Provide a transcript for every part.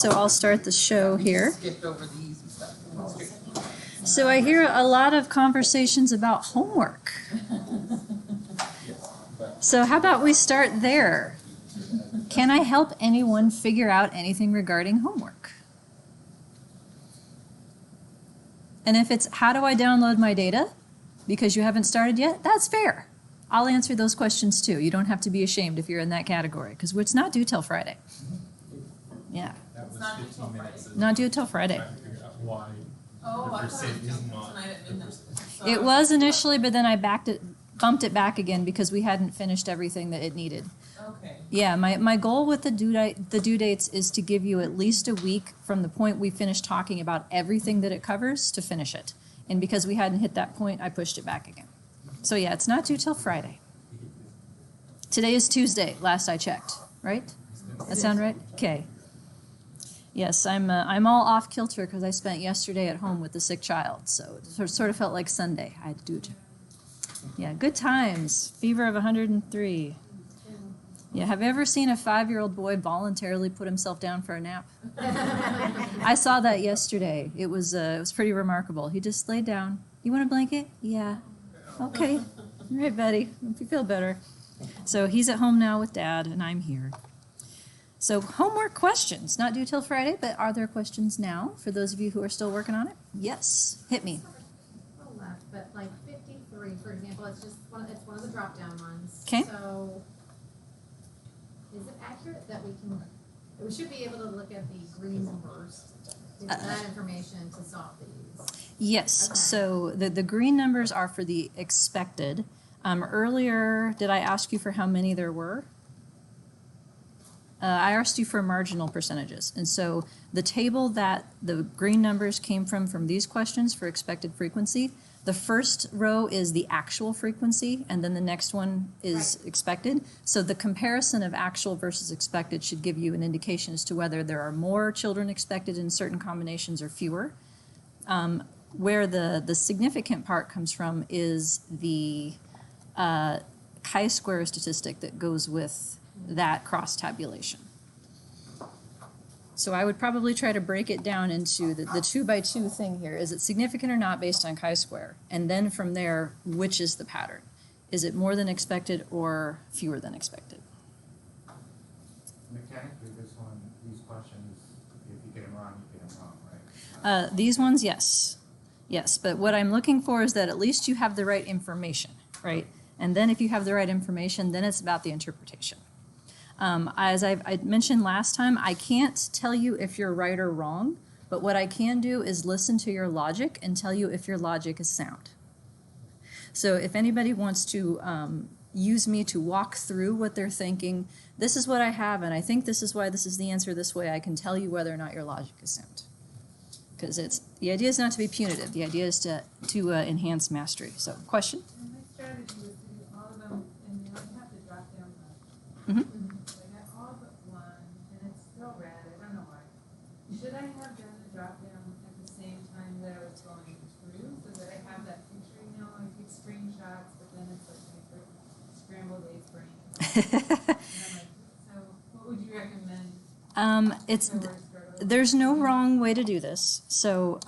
So I'll start the show here. Skipped over the easy stuff. So I hear a lot of conversations about homework. So how about we start there? Can I help anyone figure out anything regarding homework? And if it's how do I download my data because you haven't started yet, that's fair. I'll answer those questions too. You don't have to be ashamed if you're in that category because it's not due till Friday. Yeah. That was 15 minutes. Not due till Friday. Trying to figure out why Oh, the I thought percent it is was not tonight at the midnight. percent. It was initially, but then I bumped it back again because we hadn't finished everything that it needed. Okay. Yeah, my goal with the due dates is to give you at least a week from the point we finish talking about everything that it covers to finish it. And because we hadn't hit that point, I pushed it back again. So yeah, it's not due till Friday. Today is Tuesday, last I checked, right? That sound right? Okay. Yes, I'm all off kilter because I spent yesterday at home with the sick child, so it sort of felt like Sunday. I had to do it. Yeah, good times. Fever of 103. Yeah, have you ever seen a 5-year-old boy voluntarily put himself down for a nap? I saw that yesterday. It was pretty remarkable. He just laid down. You want a blanket? Yeah. Okay. All right, buddy. Hope you feel better. So he's at home now with Dad, and I'm here. So homework questions, not due till Friday, but are there questions now for those of you who are still working on it? Yes, hit me. Left, but like 53, for example, it's one of the drop-down ones. Okay. So is it accurate that we should be able to look at the green numbers, that information to solve these? Yes, Okay. so the green numbers are for the expected. Earlier, did I ask you for how many there were? I asked you for marginal percentages. And so the table that the green numbers came from these questions for expected frequency, the first row is the actual frequency, and then the next one is expected. So the comparison of actual versus expected should give you an indication as to whether there are more children expected in certain combinations or fewer. Where the significant part comes from is the chi-square statistic that goes with that cross tabulation. So I would probably try to break it down into the 2x2 thing here. Is it significant or not based on chi-square? And then from there, which is the pattern? Is it more than expected or fewer than expected? Mechanically, these questions, if you get them wrong, you get them wrong, right? These ones, yes. Yes, but what I'm looking for is that at least you have the right information, right? And then if you have the right information, then it's about the interpretation. As I mentioned last time, I can't tell you if you're right or wrong, but what I can do is listen to your logic and tell you if your logic is sound. So if anybody wants to use me to walk through what they're thinking, this is what I have, and I think this is why this is the answer this way, I can tell you whether or not your logic is sound. Because the idea is not to be punitive. The idea is to enhance mastery. So, question? And my strategy is to do all of them, and you don't have to drop down much. Mm-hmm. So I got all but one, and it's still red. I don't know why. Should I have done the drop down at the same time that I was going through, so that I have that picture? You know, I take screenshots, but then it's like my scrambled eggs brain. And I'm like, so what would you recommend? There's no wrong way to do this. So,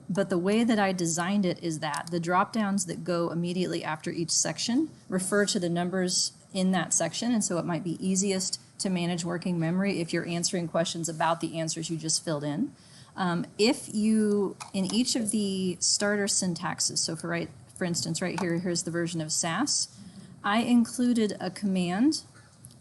but the way that I designed it is that the drop downs that go immediately after each section refer to the numbers in that section, and so it might be easiest to manage working memory if you're answering questions about the answers you just filled in. If you, in each of the starter syntaxes, so for instance, right here, here's the version of SAS, I included a command,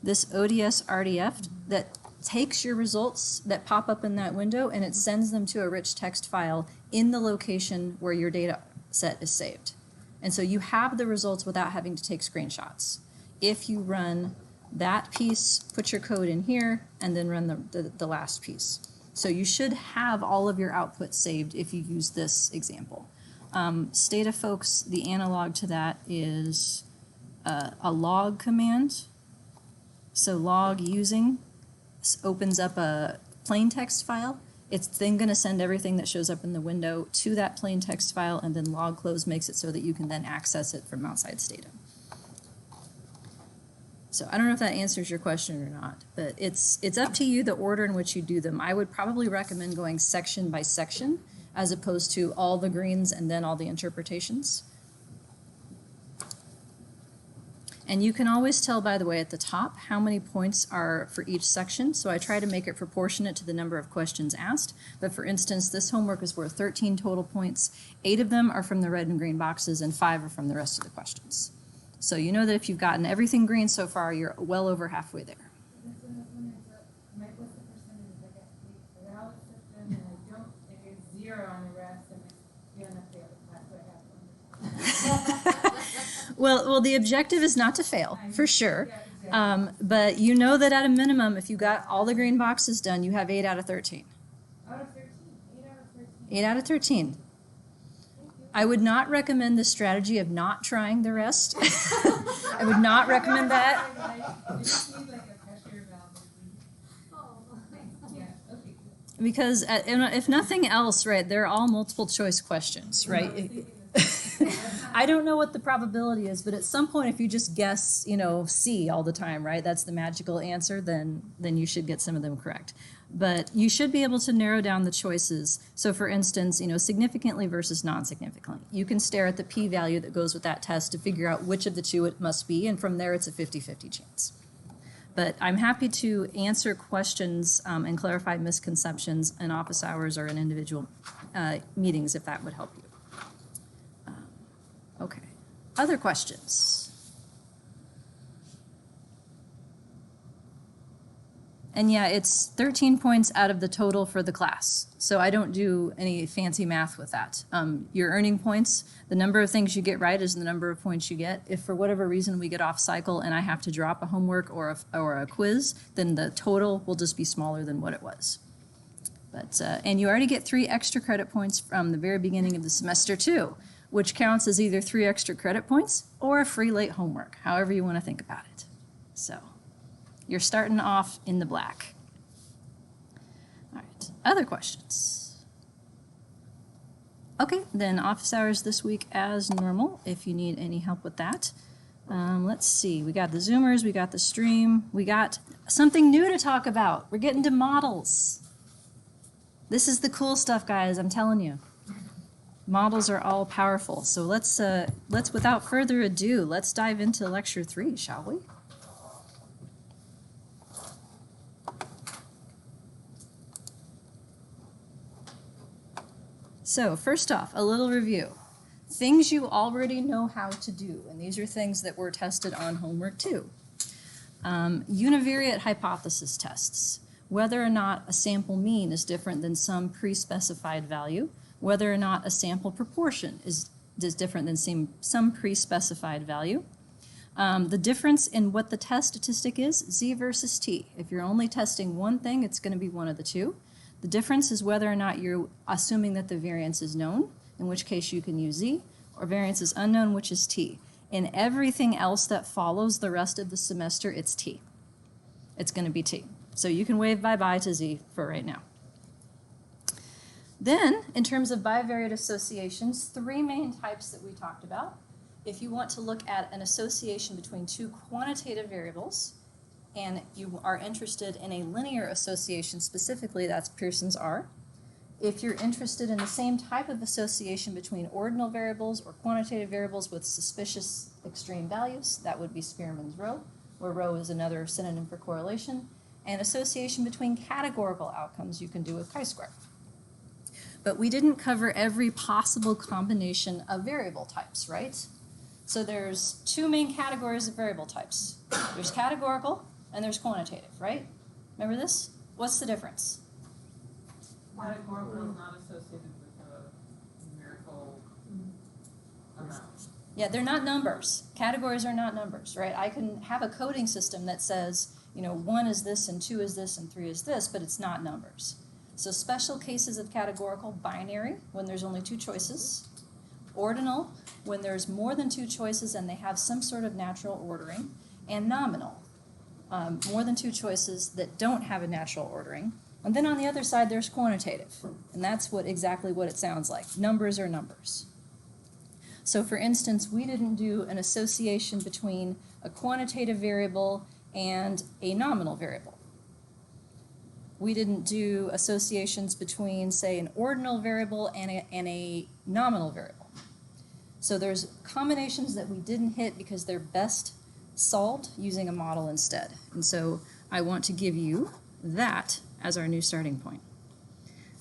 this ODS RDF, that takes your results that pop up in that window and it sends them to a rich text file in the location where your data set is saved. And so you have the results without having to take screenshots. If you run that piece, put your code in here, and then run the last piece. So you should have all of your outputs saved if you use this example. Stata folks, the analog to that is a log command. So log using opens up a plain text file. It's then going to send everything that shows up in the window to that plain text file, and then log close makes it so that you can then access it from outside Stata. So I don't know if that answers your question or not, but it's up to you the order in which you do them. I would probably recommend going section by section as opposed to all the greens and then all the interpretations. And you can always tell, by the way, at the top how many points are for each section. So I try to make it proportionate to the number of questions asked. But for instance, this homework is worth 13 total points. 8 of them are from the red and green boxes and 5 are from the rest of the questions. So you know that if you've gotten everything green so far, you're well over halfway there. What's the percentage I get paid for valid system and I don't, I get 0 on the rest and I feel enough fail. That's what happened. Well, the objective is not to fail, for sure. Yeah, exactly. But you know that at a minimum, if you got all the green boxes done, you have 8 out of 13. Out of 13, 8 out of 13. 8 out of 13. Thank you. I would not recommend the strategy of not trying the rest. I would not recommend that. I just need like a pressure valve. Oh, Yeah, okay. Because if nothing else, right, they're all multiple choice questions, right? I don't know what the probability is, but at some point, if you just guess, C all the time, right, that's the magical answer, then you should get some of them correct. But you should be able to narrow down the choices. So for instance, significantly versus non-significantly. You can stare at the p-value that goes with that test to figure out which of the two it must be, and from there it's a 50-50 chance. But I'm happy to answer questions and clarify misconceptions in office hours or in individual meetings if that would help you. Okay. Other questions? And yeah, it's 13 points out of the total for the class. So I don't do any fancy math with that. Your earning points, the number of things you get right is the number of points you get. If for whatever reason we get off cycle and I have to drop a homework or a quiz, then the total will just be smaller than what it was. But and you already get 3 extra credit points from the very beginning of the semester too, which counts as either 3 extra credit points or a free late homework, however you want to think about it. So you're starting off in the black. All right, other questions? Okay, then office hours this week as normal, if you need any help with that. Let's see, we got the Zoomers, we got the stream, we got something new to talk about. We're getting to models. This is the cool stuff, guys, I'm telling you. Models are all powerful. So let's without further ado, let's dive into lecture 3, shall we? So first off, a little review. Things you already know how to do, and these are things that were tested on homework too. Univariate hypothesis tests, whether or not a sample mean is different than some pre-specified value, whether or not a sample proportion is different than some pre-specified value. The difference in what the test statistic is, Z versus T. If you're only testing one thing, it's going to be one of the two. The difference is whether or not you're assuming that the variance is known, in which case you can use Z, or variance is unknown, which is T. In everything else that follows the rest of the semester, it's T. It's going to be T. So you can wave bye-bye to Z for right now. Then, in terms of bivariate associations, 3 main types that we talked about. If you want to look at an association between 2 quantitative variables, and you are interested in a linear association specifically, that's Pearson's R. If you're interested in the same type of association between ordinal variables or quantitative variables with suspicious extreme values, that would be Spearman's rho, where rho is another synonym for correlation. And association between categorical outcomes you can do with chi-square. But we didn't cover every possible combination of variable types, right? So there's 2 main categories of variable types. There's categorical and there's quantitative, right? Remember this? What's the difference? Categorical is not associated with a numerical amount. Yeah, they're not numbers. Categories are not numbers, right? I can have a coding system that says, 1 is this and 2 is this and 3 is this, but it's not numbers. So special cases of categorical: binary, when there's only 2 choices; ordinal, when there's more than 2 choices and they have some sort of natural ordering; and nominal, more than 2 choices that don't have a natural ordering. And then on the other side, there's quantitative, and that's exactly what it sounds like. Numbers are numbers. So for instance, we didn't do an association between a quantitative variable and a nominal variable. We didn't do associations between, say, an ordinal variable and a nominal variable. So there's combinations that we didn't hit because they're best solved using a model instead. And so I want to give you that as our new starting point.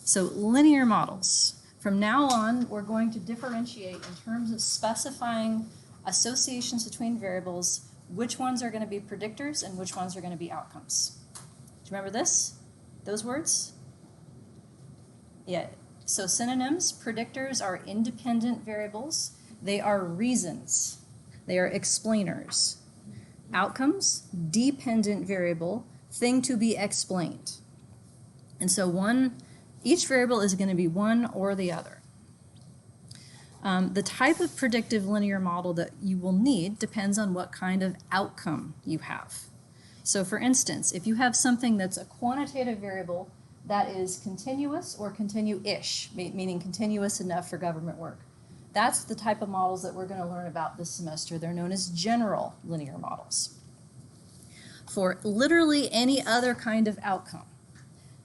So linear models. From now on, we're going to differentiate in terms of specifying associations between variables, which ones are going to be predictors and which ones are going to be outcomes. Do you remember this? Those words? Yeah. So synonyms, predictors are independent variables. They are reasons. They are explainers. Outcomes, dependent variable, thing to be explained. And so each variable is going to be one or the other. The type of predictive linear model that you will need depends on what kind of outcome you have. So for instance, if you have something that's a quantitative variable that is continuous or continue-ish, meaning continuous enough for government work, that's the type of models that we're going to learn about this semester. They're known as general linear models. For literally any other kind of outcome,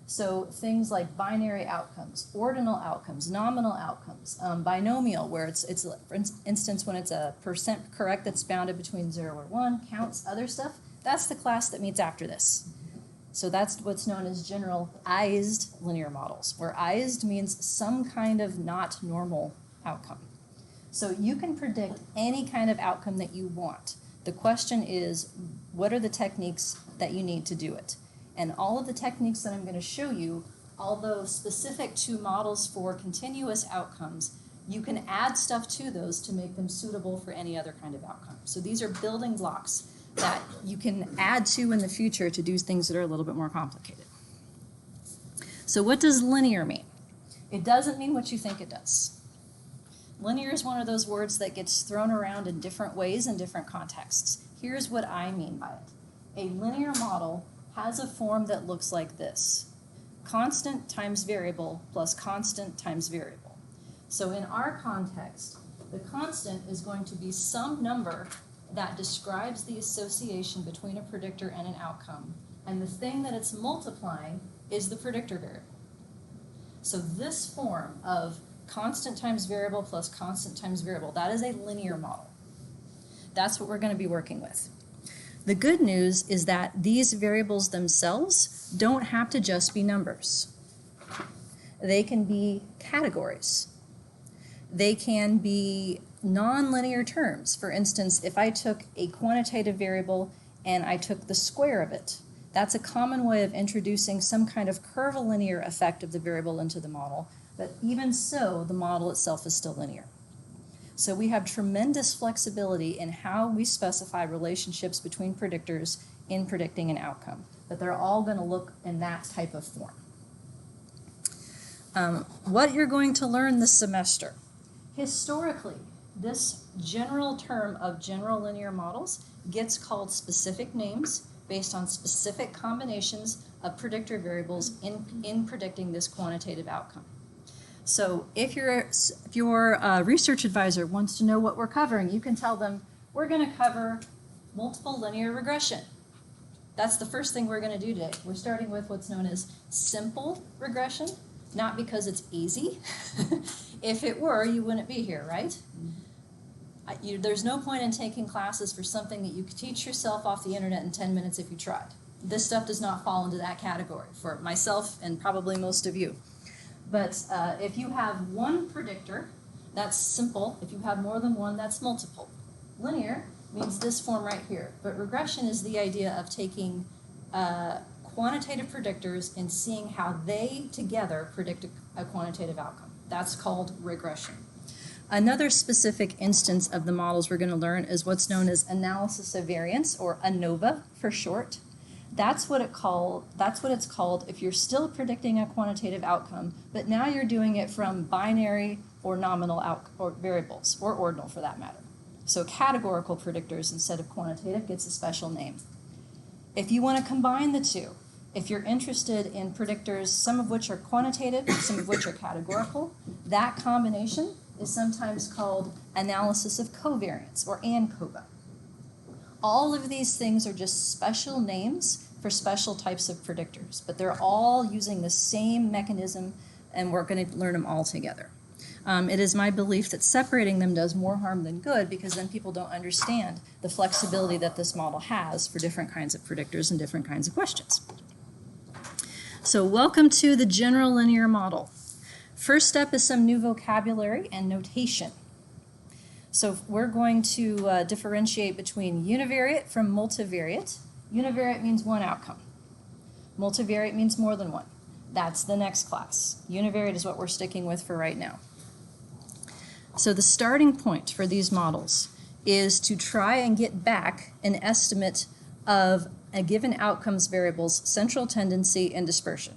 so things like binary outcomes, ordinal outcomes, nominal outcomes, binomial, where it's for instance, when it's a percent correct that's bounded between 0 or 1, counts, other stuff, that's the class that meets after this. So that's what's known as generalized linear models, where ized means some kind of not normal outcome. So you can predict any kind of outcome that you want. The question is, what are the techniques that you need to do it? And all of the techniques that I'm going to show you, although specific to models for continuous outcomes, you can add stuff to those to make them suitable for any other kind of outcome. So these are building blocks that you can add to in the future to do things that are a little bit more complicated. So what does linear mean? It doesn't mean what you think it does. Linear is one of those words that gets thrown around in different ways in different contexts. Here's what I mean by it. A linear model has a form that looks like this: constant times variable plus constant times variable. So in our context, the constant is going to be some number that describes the association between a predictor and an outcome, and the thing that it's multiplying is the predictor variable. So this form of constant times variable plus constant times variable, that is a linear model. That's what we're going to be working with. The good news is that these variables themselves don't have to just be numbers. They can be categories. They can be nonlinear terms. For instance, if I took a quantitative variable and I took the square of it, that's a common way of introducing some kind of curvilinear effect of the variable into the model, but even so, the model itself is still linear. So we have tremendous flexibility in how we specify relationships between predictors in predicting an outcome, but they're all going to look in that type of form. What you're going to learn this semester. Historically, this general term of general linear models gets called specific names based on specific combinations of predictor variables in predicting this quantitative outcome. So if your research advisor wants to know what we're covering, you can tell them, we're going to cover multiple linear regression. That's the first thing we're going to do today. We're starting with what's known as simple regression, not because it's easy. If it were, you wouldn't be here, right? There's no point in taking classes for something that you could teach yourself off the internet in 10 minutes if you tried. This stuff does not fall into that category for myself and probably most of you. But if you have one predictor, that's simple. If you have more than one, that's multiple. Linear means this form right here. But regression is the idea of taking quantitative predictors and seeing how they together predict a quantitative outcome. That's called regression. Another specific instance of the models we're going to learn is what's known as analysis of variance, or ANOVA for short. That's what it's called if you're still predicting a quantitative outcome, but now you're doing it from binary or nominal or variables, or ordinal for that matter. So categorical predictors instead of quantitative gets a special name. If you want to combine the two, if you're interested in predictors, some of which are quantitative, some of which are categorical, that combination is sometimes called analysis of covariance, or ANCOVA. All of these things are just special names for special types of predictors, but they're all using the same mechanism, and we're going to learn them all together. It is my belief that separating them does more harm than good, because then people don't understand the flexibility that this model has for different kinds of predictors and different kinds of questions. So welcome to the general linear model. First step is some new vocabulary and notation. So we're going to differentiate between univariate from multivariate. Univariate means one outcome. Multivariate means more than one. That's the next class. Univariate is what we're sticking with for right now. So the starting point for these models is to try and get back an estimate of a given outcomes variable's central tendency and dispersion.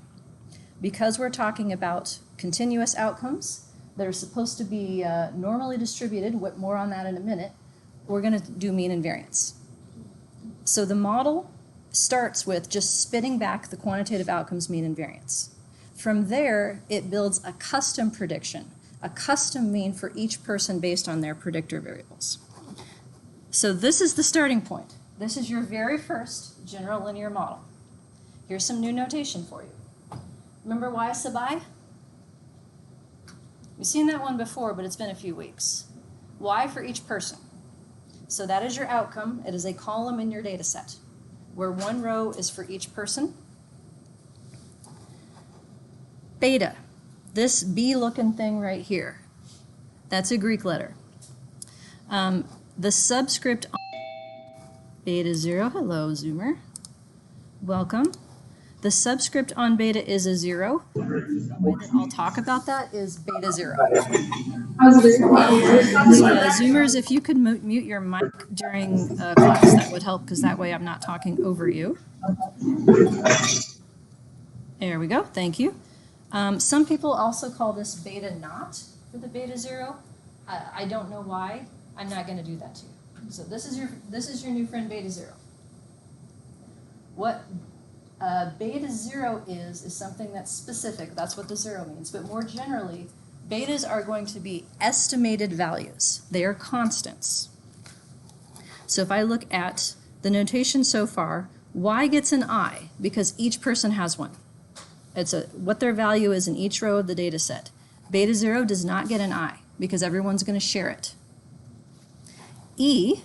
Because we're talking about continuous outcomes that are supposed to be normally distributed, more on that in a minute, we're going to do mean and variance. So the model starts with just spitting back the quantitative outcomes mean and variance. From there, it builds a custom prediction, a custom mean for each person based on their predictor variables. So this is the starting point. This is your very first general linear model. Here's some new notation for you. Remember Y sub I? We've seen that one before, but it's been a few weeks. Y for each person. So that is your outcome. It is a column in your data set, where one row is for each person. Beta, this B-looking thing right here, that's a Greek letter. The subscript on beta 0, hello Zoomer, welcome. The subscript on beta is a 0. The way that I'll talk about that is beta 0. Zoomers, if you could mute your mic during class, that would help, because that way I'm not talking over you. There we go, thank you. Some people also call this beta naught for the beta 0. I don't know why. I'm not going to do that to you. So this is your new friend beta 0. What beta 0 is something that's specific. That's what the 0 means. But more generally, betas are going to be estimated values. They are constants. So if I look at the notation so far, Y gets an I because each person has one. It's what their value is in each row of the data set. Beta 0 does not get an I because everyone's going to share it. E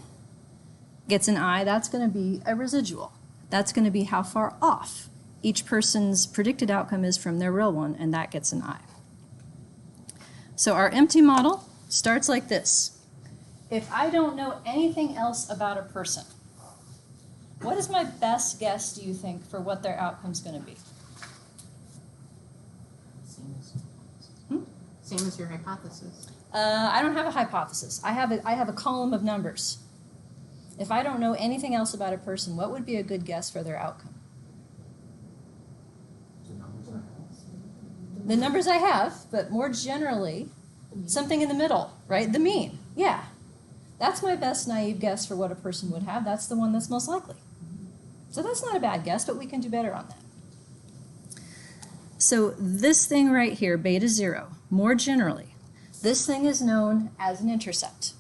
gets an I. That's going to be a residual. That's going to be how far off each person's predicted outcome is from their real one, and that gets an I. So our empty model starts like this. If I don't know anything else about a person, what is my best guess, do you think, for what their outcome's going to be? Same as your hypothesis. I don't have a hypothesis. I have a column of numbers. If I don't know anything else about a person, what would be a good guess for their outcome? The numbers I have, but more generally, something in the middle, right? The mean. Yeah. That's my best naive guess for what a person would have. That's the one that's most likely. So that's not a bad guess, but we can do better on that. So this thing right here, beta 0, more generally, this thing is known as an intercept.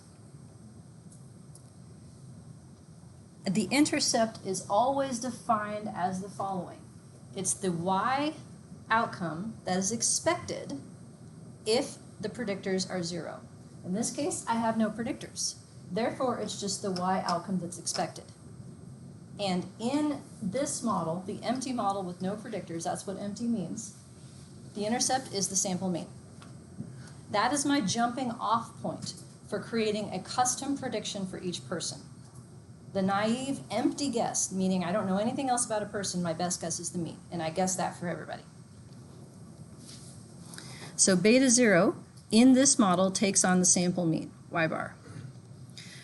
The intercept is always defined as the following. It's the Y outcome that is expected if the predictors are 0. In this case, I have no predictors. Therefore, it's just the Y outcome that's expected. And in this model, the empty model with no predictors, that's what empty means, the intercept is the sample mean. That is my jumping off point for creating a custom prediction for each person. The naive, empty guess, meaning I don't know anything else about a person, my best guess is the mean, and I guess that for everybody. So beta 0 in this model takes on the sample mean, Y bar.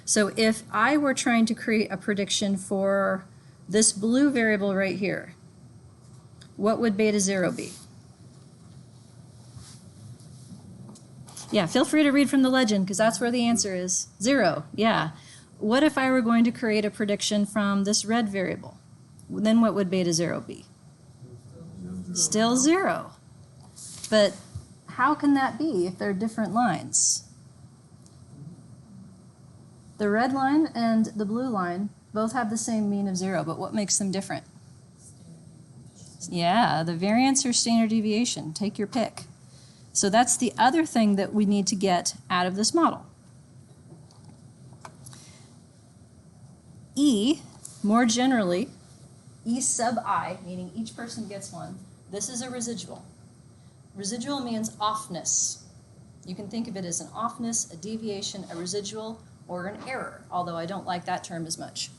So if I were trying to create a prediction for this blue variable right here, what would beta 0 be? Yeah, feel free to read from the legend, because that's where the answer is. 0, yeah. What if I were going to create a prediction from this red variable? Then what would beta 0 be? Still 0. But how can that be if they're different lines? The red line and the blue line Both have the same mean of 0, but what makes them different? Yeah, the variance or standard deviation. Take your pick. So that's the other thing that we need to get out of this model. E, more generally, E sub I, meaning each person gets one, this is a residual. Residual means offness. You can think of it as an offness, a deviation, a residual, or an error, although I don't like that term as much.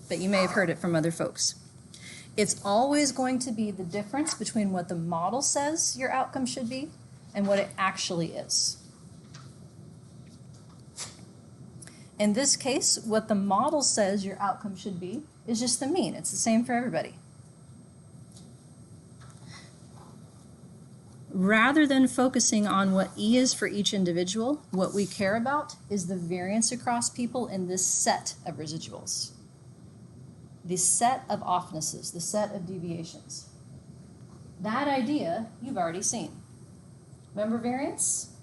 But you may have heard it from other folks. It's always going to be the difference between what the model says your outcome should be and what it actually is. In this case, what the model says your outcome should be is just the mean. It's the same for everybody. Rather than focusing on what E is for each individual, what we care about is the variance across people in this set of residuals. The set of offnesses, the set of deviations. That idea you've already seen. Remember variance?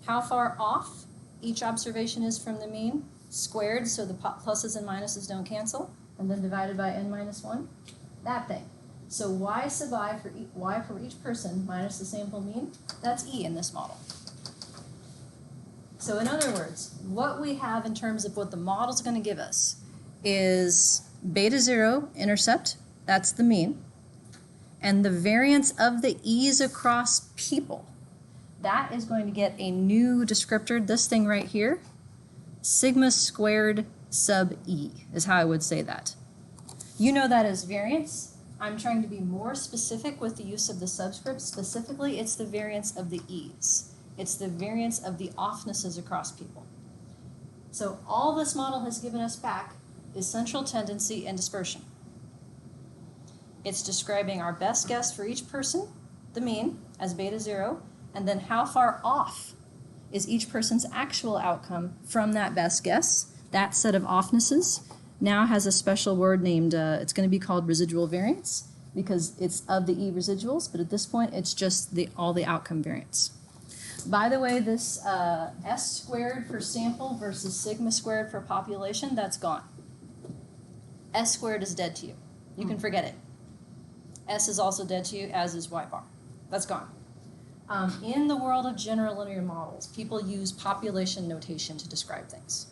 How far off each observation is from the mean, squared so the pluses and minuses don't cancel, and then divided by n minus 1. That thing. So y sub I for y for each person minus the sample mean, that's E in this model. So in other words, what we have in terms of what the model's going to give us is beta 0 intercept, that's the mean, and the variance of the E's across people. That is going to get a new descriptor, this thing right here, sigma squared sub E is how I would say that. You know that as variance. I'm trying to be more specific with the use of the subscript. Specifically, it's the variance of the E's. It's the variance of the offnesses across people. So all this model has given us back is central tendency and dispersion. It's describing our best guess for each person, the mean, as beta 0, and then how far off is each person's actual outcome from that best guess. That set of offnesses now has a special word named, it's going to be called residual variance because it's of the E residuals, but at this point it's just all the outcome variance. By the way, this S squared for sample versus sigma squared for population, that's gone. S squared is dead to you. You can forget it. S is also dead to you, as is Y bar. That's gone. In the world of general linear models, people use population notation to describe things.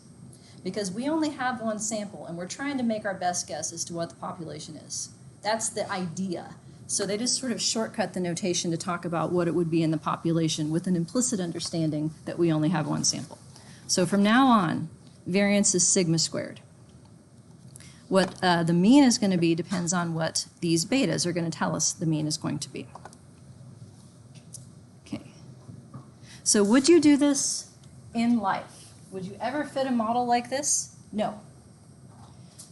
Because we only have one sample, and we're trying to make our best guess as to what the population is. That's the idea. So they just sort of shortcut the notation to talk about what it would be in the population with an implicit understanding that we only have one sample. So from now on, variance is sigma squared. What the mean is going to be depends on what these betas are going to tell us the mean is going to be. Okay. So would you do this in life? Would you ever fit a model like this? No.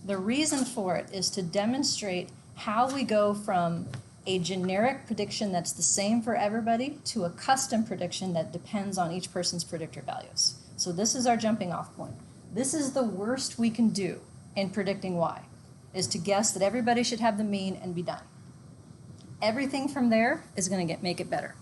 The reason for it is to demonstrate how we go from a generic prediction that's the same for everybody to a custom prediction that depends on each person's predictor values. So this is our jumping off point. This is the worst we can do in predicting Y, is to guess that everybody should have the mean and be done. Everything from there is going to make it better.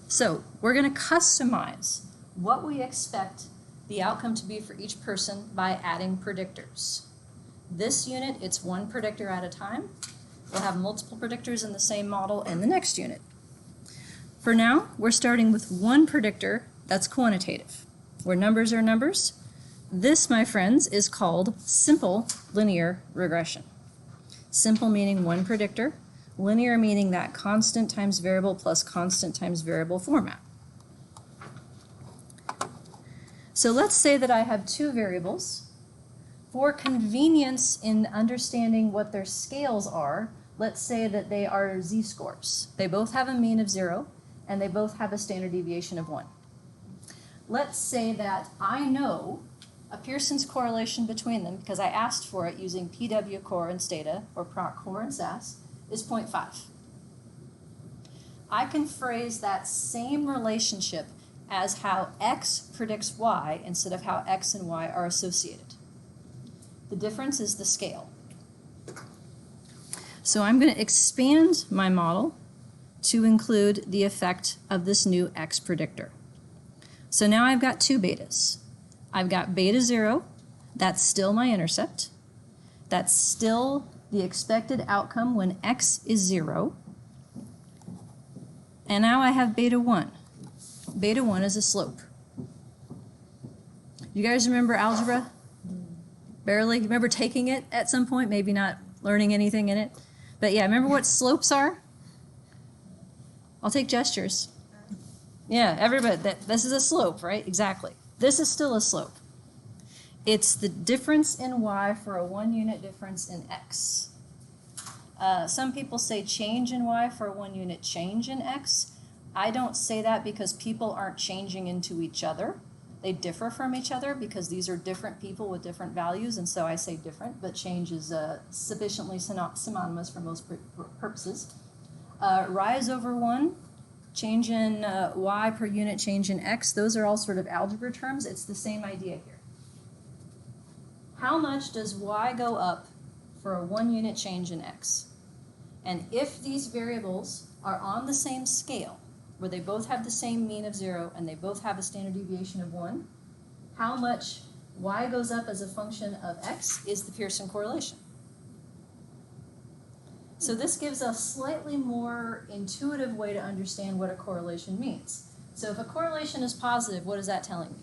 So we're going to customize what we expect the outcome to be for each person by adding predictors. This unit, it's one predictor at a time. We'll have multiple predictors in the same model in the next unit. For now, we're starting with one predictor that's quantitative, where numbers are numbers. This, my friends, is called simple linear regression. Simple meaning one predictor, linear meaning that constant times variable plus constant times variable format. So let's say that I have two variables. For convenience in understanding what their scales are, let's say that they are z-scores. They both have a mean of 0, and they both have a standard deviation of 1. Let's say that I know a Pearson's correlation between them, because I asked for it using PW coherence data, or proc coherence SAS, is 0.5. I can phrase that same relationship as how X predicts Y instead of how X and Y are associated. The difference is the scale. So I'm going to expand my model to include the effect of this new X predictor. So now I've got two betas. I've got beta 0, that's still my intercept. That's still the expected outcome when x is 0. And now I have beta 1. Beta 1 is a slope. You guys remember algebra? Barely? Remember taking it at some point? Maybe not learning anything in it? But yeah, remember what slopes are? I'll take gestures. Yeah, everybody, this is a slope, right? Exactly. This is still a slope. It's the difference in y for a 1 unit difference in x. Some people say change in y for a 1 unit change in x. I don't say that because people aren't changing into each other. They differ from each other because these are different people with different values, and so I say different, but change is sufficiently synonymous for most purposes. Rise over 1, change in y per unit change in x, those are all sort of algebra terms. It's the same idea here. How much does y go up for a 1 unit change in x? And if these variables are on the same scale, where they both have the same mean of 0 and they both have a standard deviation of 1, how much y goes up as a function of x is the Pearson correlation. So this gives a slightly more intuitive way to understand what a correlation means. So if a correlation is positive, what is that telling me?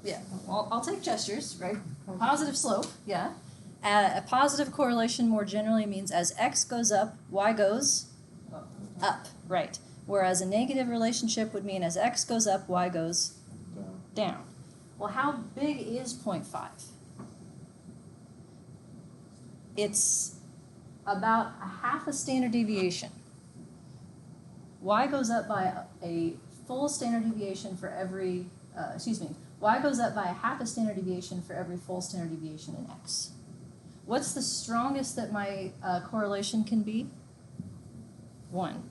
Yeah, I'll take gestures, right? Positive slope, yeah. A positive correlation more generally means as x goes up, y goes up, right. Whereas a negative relationship would mean as x goes up, y goes down. Well, how big is 0.5? It's about a half a standard deviation. Y goes up by a full standard deviation for every, y goes up by a half a standard deviation for every full standard deviation in x. What's the strongest that my correlation can be? 1,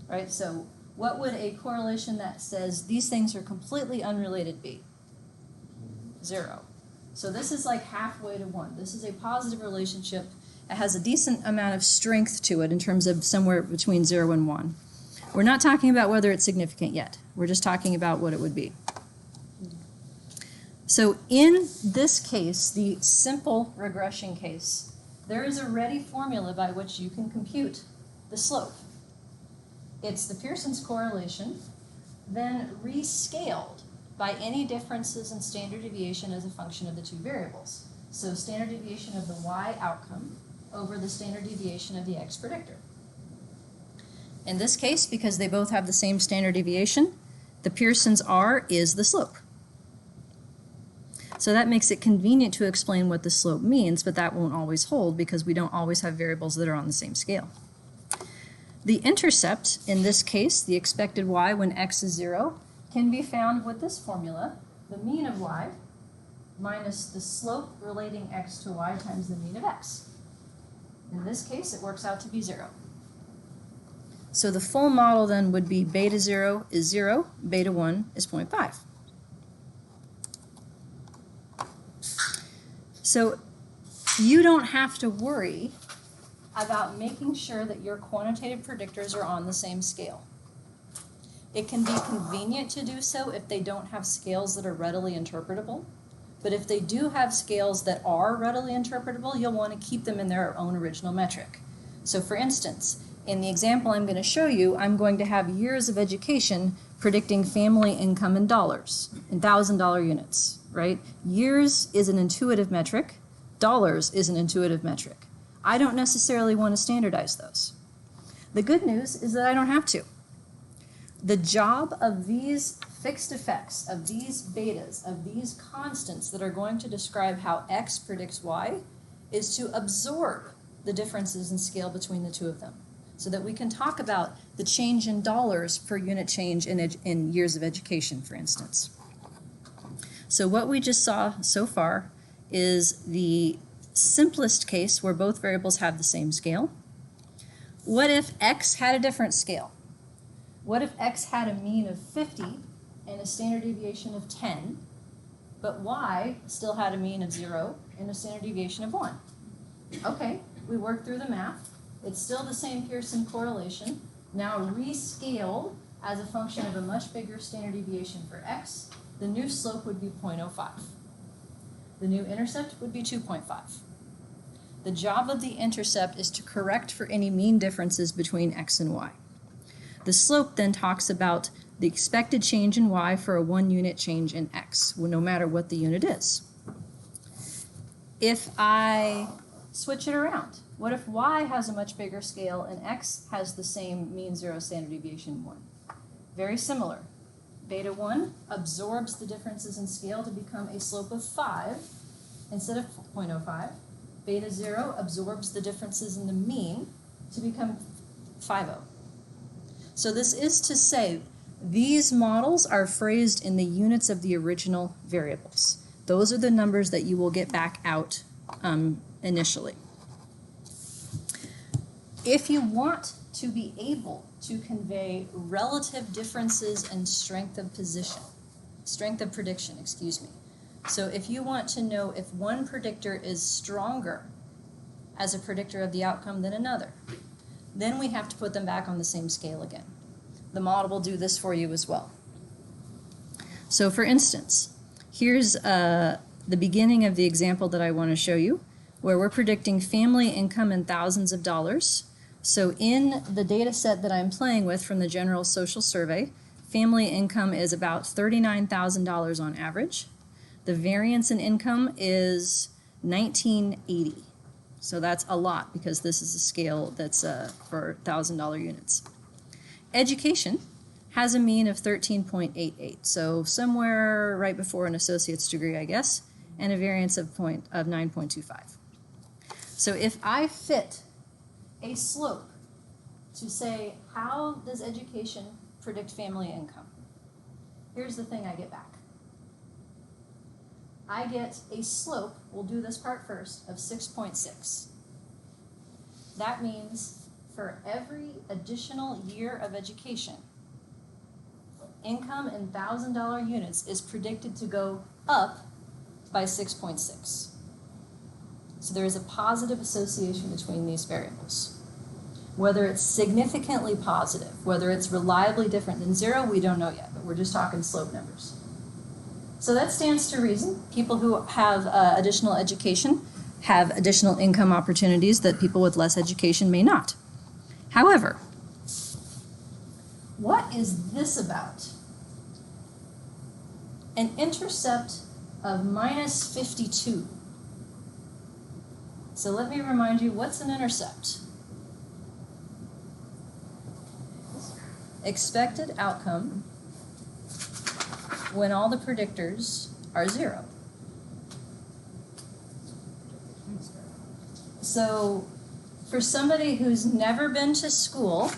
right? So what would a correlation that says these things are completely unrelated be? 0. So this is like halfway to 1. This is a positive relationship. It has a decent amount of strength to it in terms of somewhere between 0 and 1. We're not talking about whether it's significant yet. We're just talking about what it would be. So in this case, the simple regression case, there is a ready formula by which you can compute the slope. It's the Pearson's correlation, then rescaled by any differences in standard deviation as a function of the two variables. So standard deviation of the y outcome over the standard deviation of the x predictor. In this case, because they both have the same standard deviation, the Pearson's R is the slope. So that makes it convenient to explain what the slope means, but that won't always hold because we don't always have variables that are on the same scale. The intercept, in this case, the expected y when x is 0, can be found with this formula, the mean of y minus the slope relating x to y times the mean of x. In this case, it works out to be 0. So the full model then would be beta 0 is 0, beta 1 is 0.5. So you don't have to worry about making sure that your quantitative predictors are on the same scale. It can be convenient to do so if they don't have scales that are readily interpretable. But if they do have scales that are readily interpretable, you'll want to keep them in their own original metric. So for instance, in the example I'm going to show you, I'm going to have years of education predicting family income in dollars, in $1,000 units, right? Years is an intuitive metric. Dollars is an intuitive metric. I don't necessarily want to standardize those. The good news is that I don't have to. The job of these fixed effects, of these betas, of these constants that are going to describe how x predicts y, is to absorb the differences in scale between the two of them, so that we can talk about the change in dollars per unit change in years of education, for instance. So what we just saw so far is the simplest case where both variables have the same scale. What if x had a different scale? What if x had a mean of 50 and a standard deviation of 10, but y still had a mean of 0 and a standard deviation of 1? Okay, we work through the math. It's still the same Pearson correlation, now rescaled as a function of a much bigger standard deviation for x. The new slope would be 0.05. The new intercept would be 2.5. The job of the intercept is to correct for any mean differences between x and y. The slope then talks about the expected change in y for a 1 unit change in x, no matter what the unit is. If I switch it around, what if y has a much bigger scale and x has the same mean 0 standard deviation 1? Very similar. Beta 1 absorbs the differences in scale to become a slope of 5 instead of 0.05. Beta 0 absorbs the differences in the mean to become 5.0. So this is to say these models are phrased in the units of the original variables. Those are the numbers that you will get back out initially. If you want to be able to convey relative differences in strength of prediction, excuse me. So if you want to know if one predictor is stronger as a predictor of the outcome than another, then we have to put them back on the same scale again. The model will do this for you as well. So for instance, here's the beginning of the example that I want to show you, where we're predicting family income in thousands of dollars. So in the data set that I'm playing with from the General Social Survey, family income is about $39,000 on average. The variance in income is 1980. So that's a lot because this is a scale that's for $1,000 units. Education has a mean of 13.88, so somewhere right before an associate's degree, I guess, and a variance of 9.25. So if I fit a slope to say, how does education predict family income? Here's the thing I get back. I get a slope, we'll do this part first, of 6.6. That means for every additional year of education, income in $1,000 units is predicted to go up by 6.6. So there is a positive association between these variables. Whether it's significantly positive, whether it's reliably different than 0, we don't know yet, but we're just talking slope numbers. So that stands to reason. People who have additional education have additional income opportunities that people with less education may not. However, what is this about? An intercept of minus 52. So let me remind you, what's an intercept? Expected outcome when all the predictors are 0. So for somebody who's never been to school,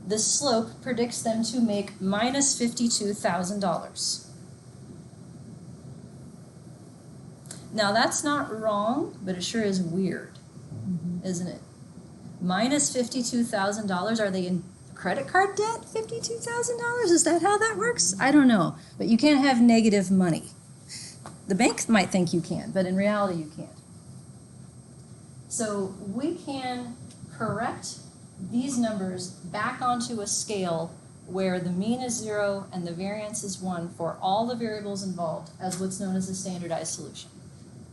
the slope predicts them to make minus $52,000. Now that's not wrong, but it sure is weird, isn't it? Minus $52,000, are they in credit card debt? $52,000? Is that how that works? I don't know, but you can't have negative money. The bank might think you can, but in reality you can't. So we can correct these numbers back onto a scale where the mean is 0 and the variance is 1 for all the variables involved as what's known as a standardized solution.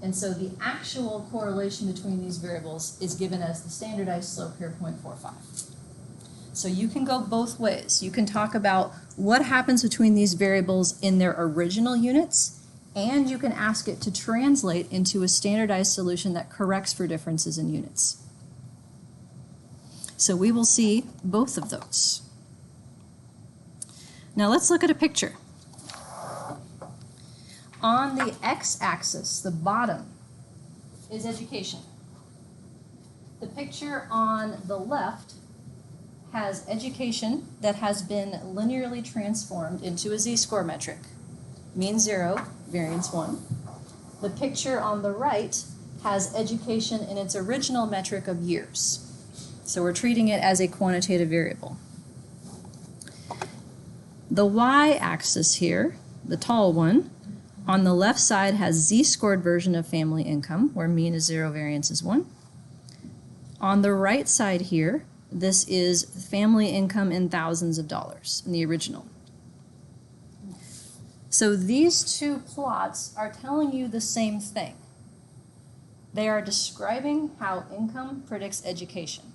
And so the actual correlation between these variables is given as the standardized slope here, 0.45. So you can go both ways. You can talk about what happens between these variables in their original units, and you can ask it to translate into a standardized solution that corrects for differences in units. So we will see both of those. Now let's look at a picture. On the x-axis, the bottom, is education. The picture on the left has education that has been linearly transformed into a z-score metric. Mean 0, variance 1. The picture on the right has education in its original metric of years. So we're treating it as a quantitative variable. The y-axis here, the tall one, on the left side has z-scored version of family income, where mean is 0, variance is 1. On the right side here, this is family income in thousands of dollars in the original. So these two plots are telling you the same thing. They are describing how income predicts education.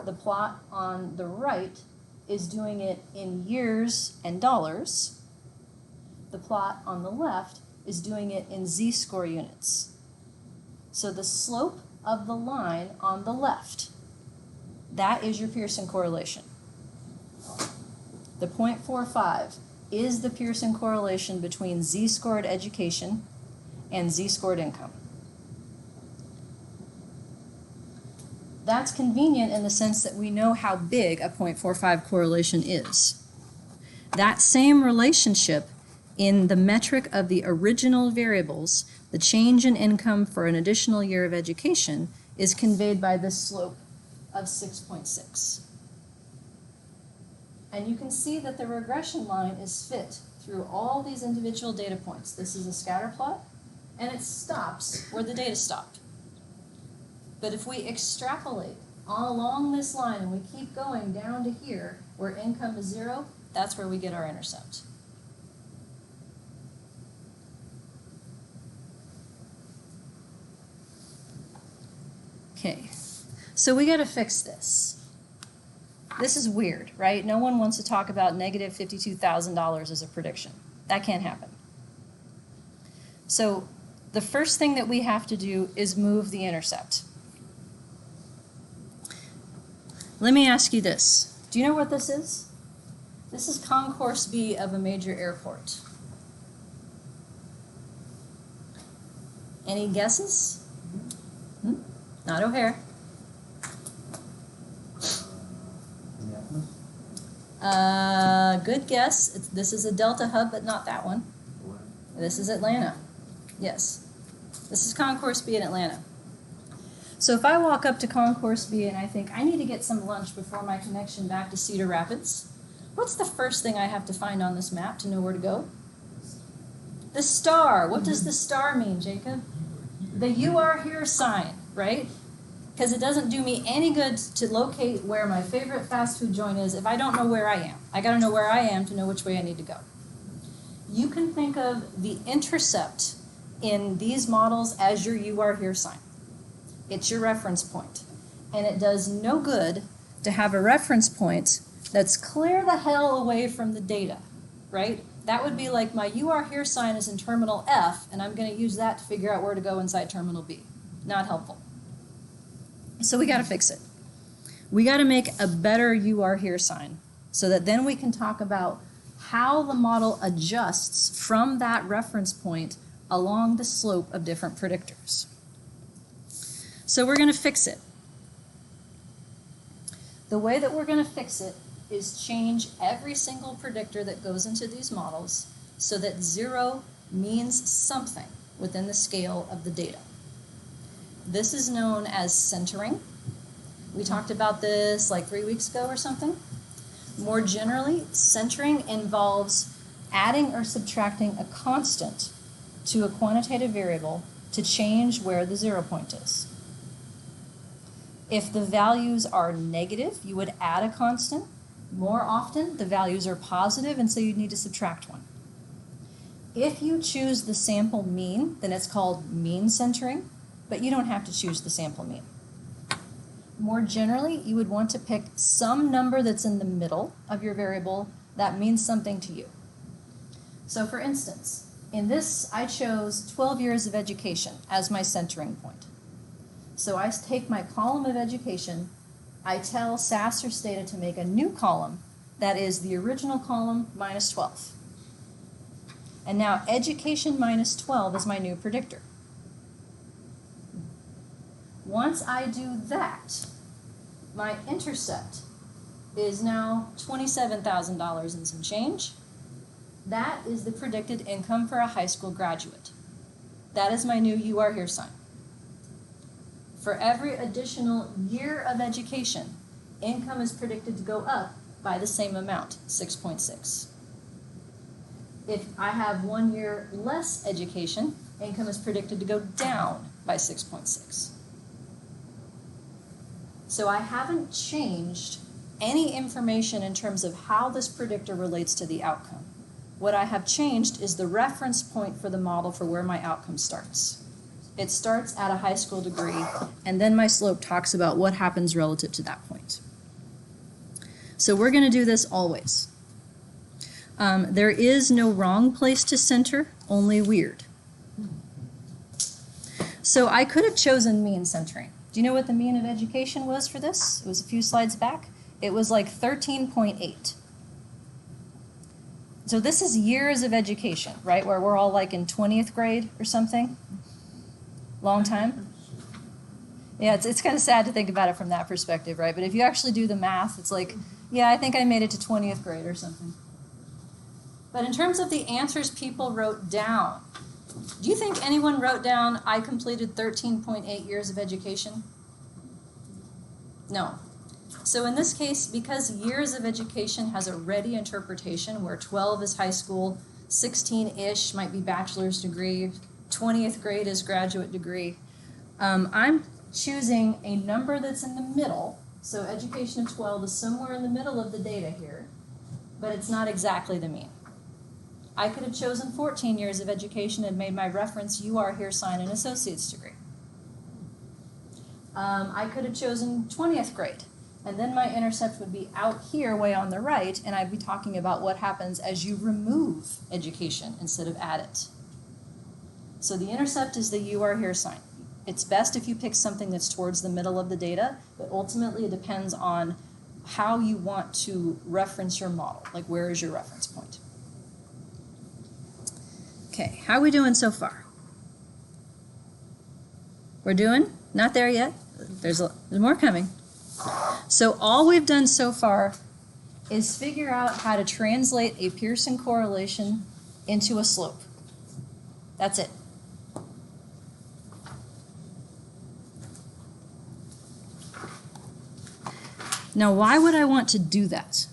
The plot on the right is doing it in years and dollars. The plot on the left is doing it in z-score units. So the slope of the line on the left, that is your Pearson correlation. The 0.45 is the Pearson correlation between z-scored education and z-scored income. That's convenient in the sense that we know how big a 0.45 correlation is. That same relationship in the metric of the original variables, the change in income for an additional year of education, is conveyed by this slope of 6.6. And you can see that the regression line is fit through all these individual data points. This is a scatter plot, and it stops where the data stopped. But if we extrapolate all along this line and we keep going down to here, where income is 0, that's where we get our intercept. Okay, so we got to fix this. This is weird, right? No one wants to talk about negative $52,000 as a prediction. That can't happen. So the first thing that we have to do is move the intercept. Let me ask you this. Do you know what this is? This is concourse B of a major airport. Any guesses? Not O'Hare. Good guess. This is a Delta hub, but not that one. This is Atlanta. Yes. This is Concourse B in Atlanta. So if I walk up to Concourse B and I think, I need to get some lunch before my connection back to Cedar Rapids, what's the first thing I have to find on this map to know where to go? The star. What does the star mean, Jacob? The "you are here" sign, right? Because it doesn't do me any good to locate where my favorite fast food joint is if I don't know where I am. I got to know where I am to know which way I need to go. You can think of the intercept in these models as your "you are here" sign. It's your reference point. And it does no good to have a reference point that's clear the hell away from the data, right? That would be like my "you are here" sign is in terminal F, and I'm going to use that to figure out where to go inside terminal B. Not helpful. So we got to fix it. We got to make a better "you are here" sign so that then we can talk about how the model adjusts from that reference point along the slope of different predictors. So we're going to fix it. The way that we're going to fix it is change every single predictor that goes into these models so that 0 means something within the scale of the data. This is known as centering. We talked about this like 3 weeks ago or something. More generally, centering involves adding or subtracting a constant to a quantitative variable to change where the 0 point is. If the values are negative, you would add a constant. More often, the values are positive, and so you'd need to subtract one. If you choose the sample mean, then it's called mean centering, but you don't have to choose the sample mean. More generally, you would want to pick some number that's in the middle of your variable that means something to you. So for instance, in this, I chose 12 years of education as my centering point. So I take my column of education, I tell SAS or Stata to make a new column that is the original column minus 12. And now education minus 12 is my new predictor. Once I do that, my intercept is now $27,000 and some change. That is the predicted income for a high school graduate. That is my new "you are here" sign. For every additional year of education, income is predicted to go up by the same amount, 6.6. If I have 1 year less education, income is predicted to go down by 6.6. So I haven't changed any information in terms of how this predictor relates to the outcome. What I have changed is the reference point for the model for where my outcome starts. It starts at a high school degree, and then my slope talks about what happens relative to that point. So we're going to do this always. There is no wrong place to center, only weird. So I could have chosen mean centering. Do you know what the mean of education was for this? It was a few slides back. It was like 13.8. So this is years of education, right? Where we're all like in 20th grade or something. Long time. Yeah, it's kind of sad to think about it from that perspective, right? But if you actually do the math, it's like, yeah, I think I made it to 20th grade or something. But in terms of the answers people wrote down, do you think anyone wrote down, I completed 13.8 years of education? No. So in this case, because years of education has a ready interpretation where 12 is high school, 16-ish might be bachelor's degree, 20th grade is graduate degree, I'm choosing a number that's in the middle. So education of 12 is somewhere in the middle of the data here, but it's not exactly the mean. I could have chosen 14 years of education and made my reference, you are here, sign an associate's degree. I could have chosen 20th grade, and then my intercept would be out here way on the right, and I'd be talking about what happens as you remove education instead of add it. So the intercept is the you are here sign. It's best if you pick something that's towards the middle of the data, but ultimately it depends on how you want to reference your model, like where is your reference point. Okay, how are we doing so far? We're doing? Not there yet? There's more coming. So all we've done so far is figure out how to translate a Pearson correlation into a slope. That's it. Now, why would I want to do that?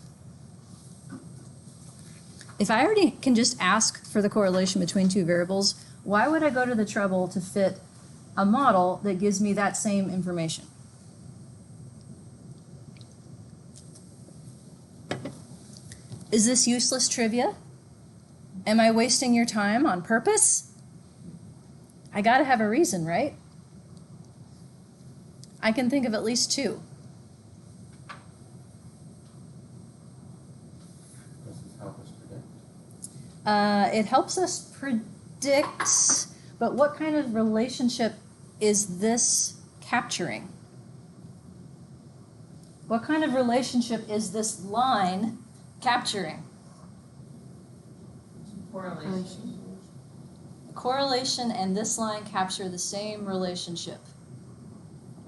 If I already can just ask for the correlation between two variables, why would I go to the trouble to fit a model that gives me that same information? Is this useless trivia? Am I wasting your time on purpose? I gotta have a reason, right? I can think of at least two. It helps us predict, but what kind of relationship is this capturing? What kind of relationship is this line capturing? Correlation. Correlation and this line capture the same relationship.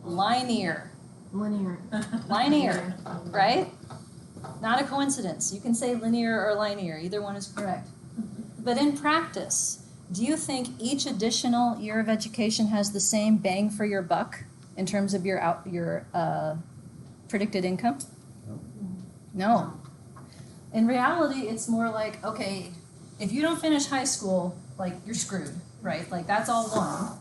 Linear. Linear. Linear, right? Not a coincidence. You can say linear or linear. Either one is correct. But in practice, do you think each additional year of education has the same bang for your buck in terms of your predicted income? No. In reality, it's more like, okay, if you don't finish high school, like you're screwed, right? Like that's all one.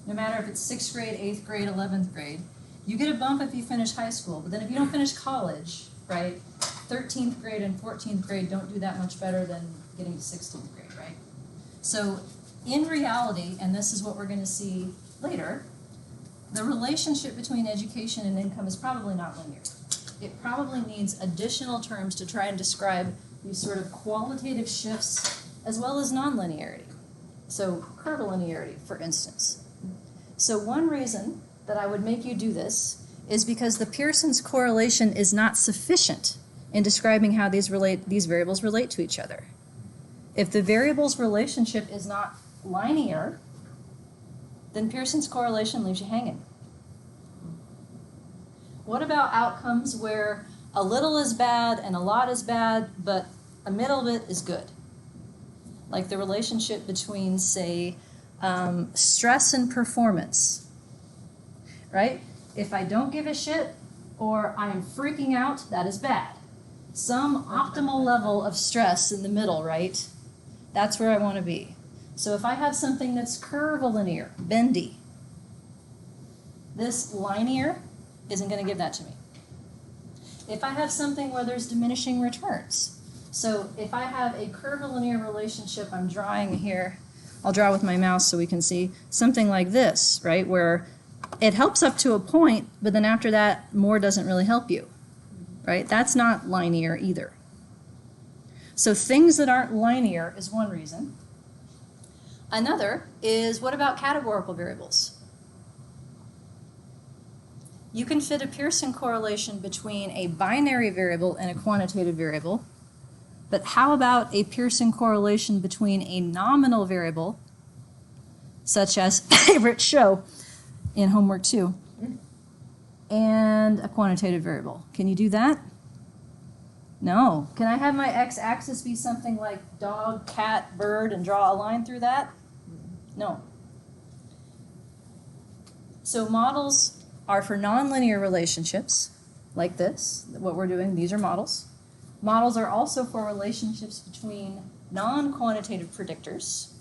No matter if it's 6th grade, 8th grade, 11th grade. You get a bump if you finish high school, but then if you don't finish college, right? 13th grade and 14th grade don't do that much better than getting to 16th grade, right? So in reality, and this is what we're going to see later, the relationship between education and income is probably not linear. It probably needs additional terms to try and describe these sort of qualitative shifts as well as nonlinearity. So curvilinearity, for instance. So one reason that I would make you do this is because the Pearson's correlation is not sufficient in describing how these variables relate to each other. If the variables' relationship is not linear, then Pearson's correlation leaves you hanging. What about outcomes where a little is bad and a lot is bad, but a middle of it is good? Like the relationship between, say, stress and performance, right? If I don't give a shit or I am freaking out, that is bad. Some optimal level of stress in the middle, right? That's where I want to be. So if I have something that's curvilinear, bendy, this linear isn't going to give that to me. If I have something where there's diminishing returns, so if I have a curvilinear relationship I'm drawing here, I'll draw with my mouse so we can see something like this, right, where it helps up to a point, but then after that, more doesn't really help you, right? That's not linear either. So things that aren't linear is one reason. Another is, what about categorical variables? You can fit a Pearson correlation between a binary variable and a quantitative variable, but how about a Pearson correlation between a nominal variable, such as favorite show in homework 2, and a quantitative variable? Can you do that? No. Can I have my x-axis be something like dog, cat, bird, and draw a line through that? No. So models are for nonlinear relationships, like this, what we're doing, these are models. Models are also for relationships between non-quantitative predictors,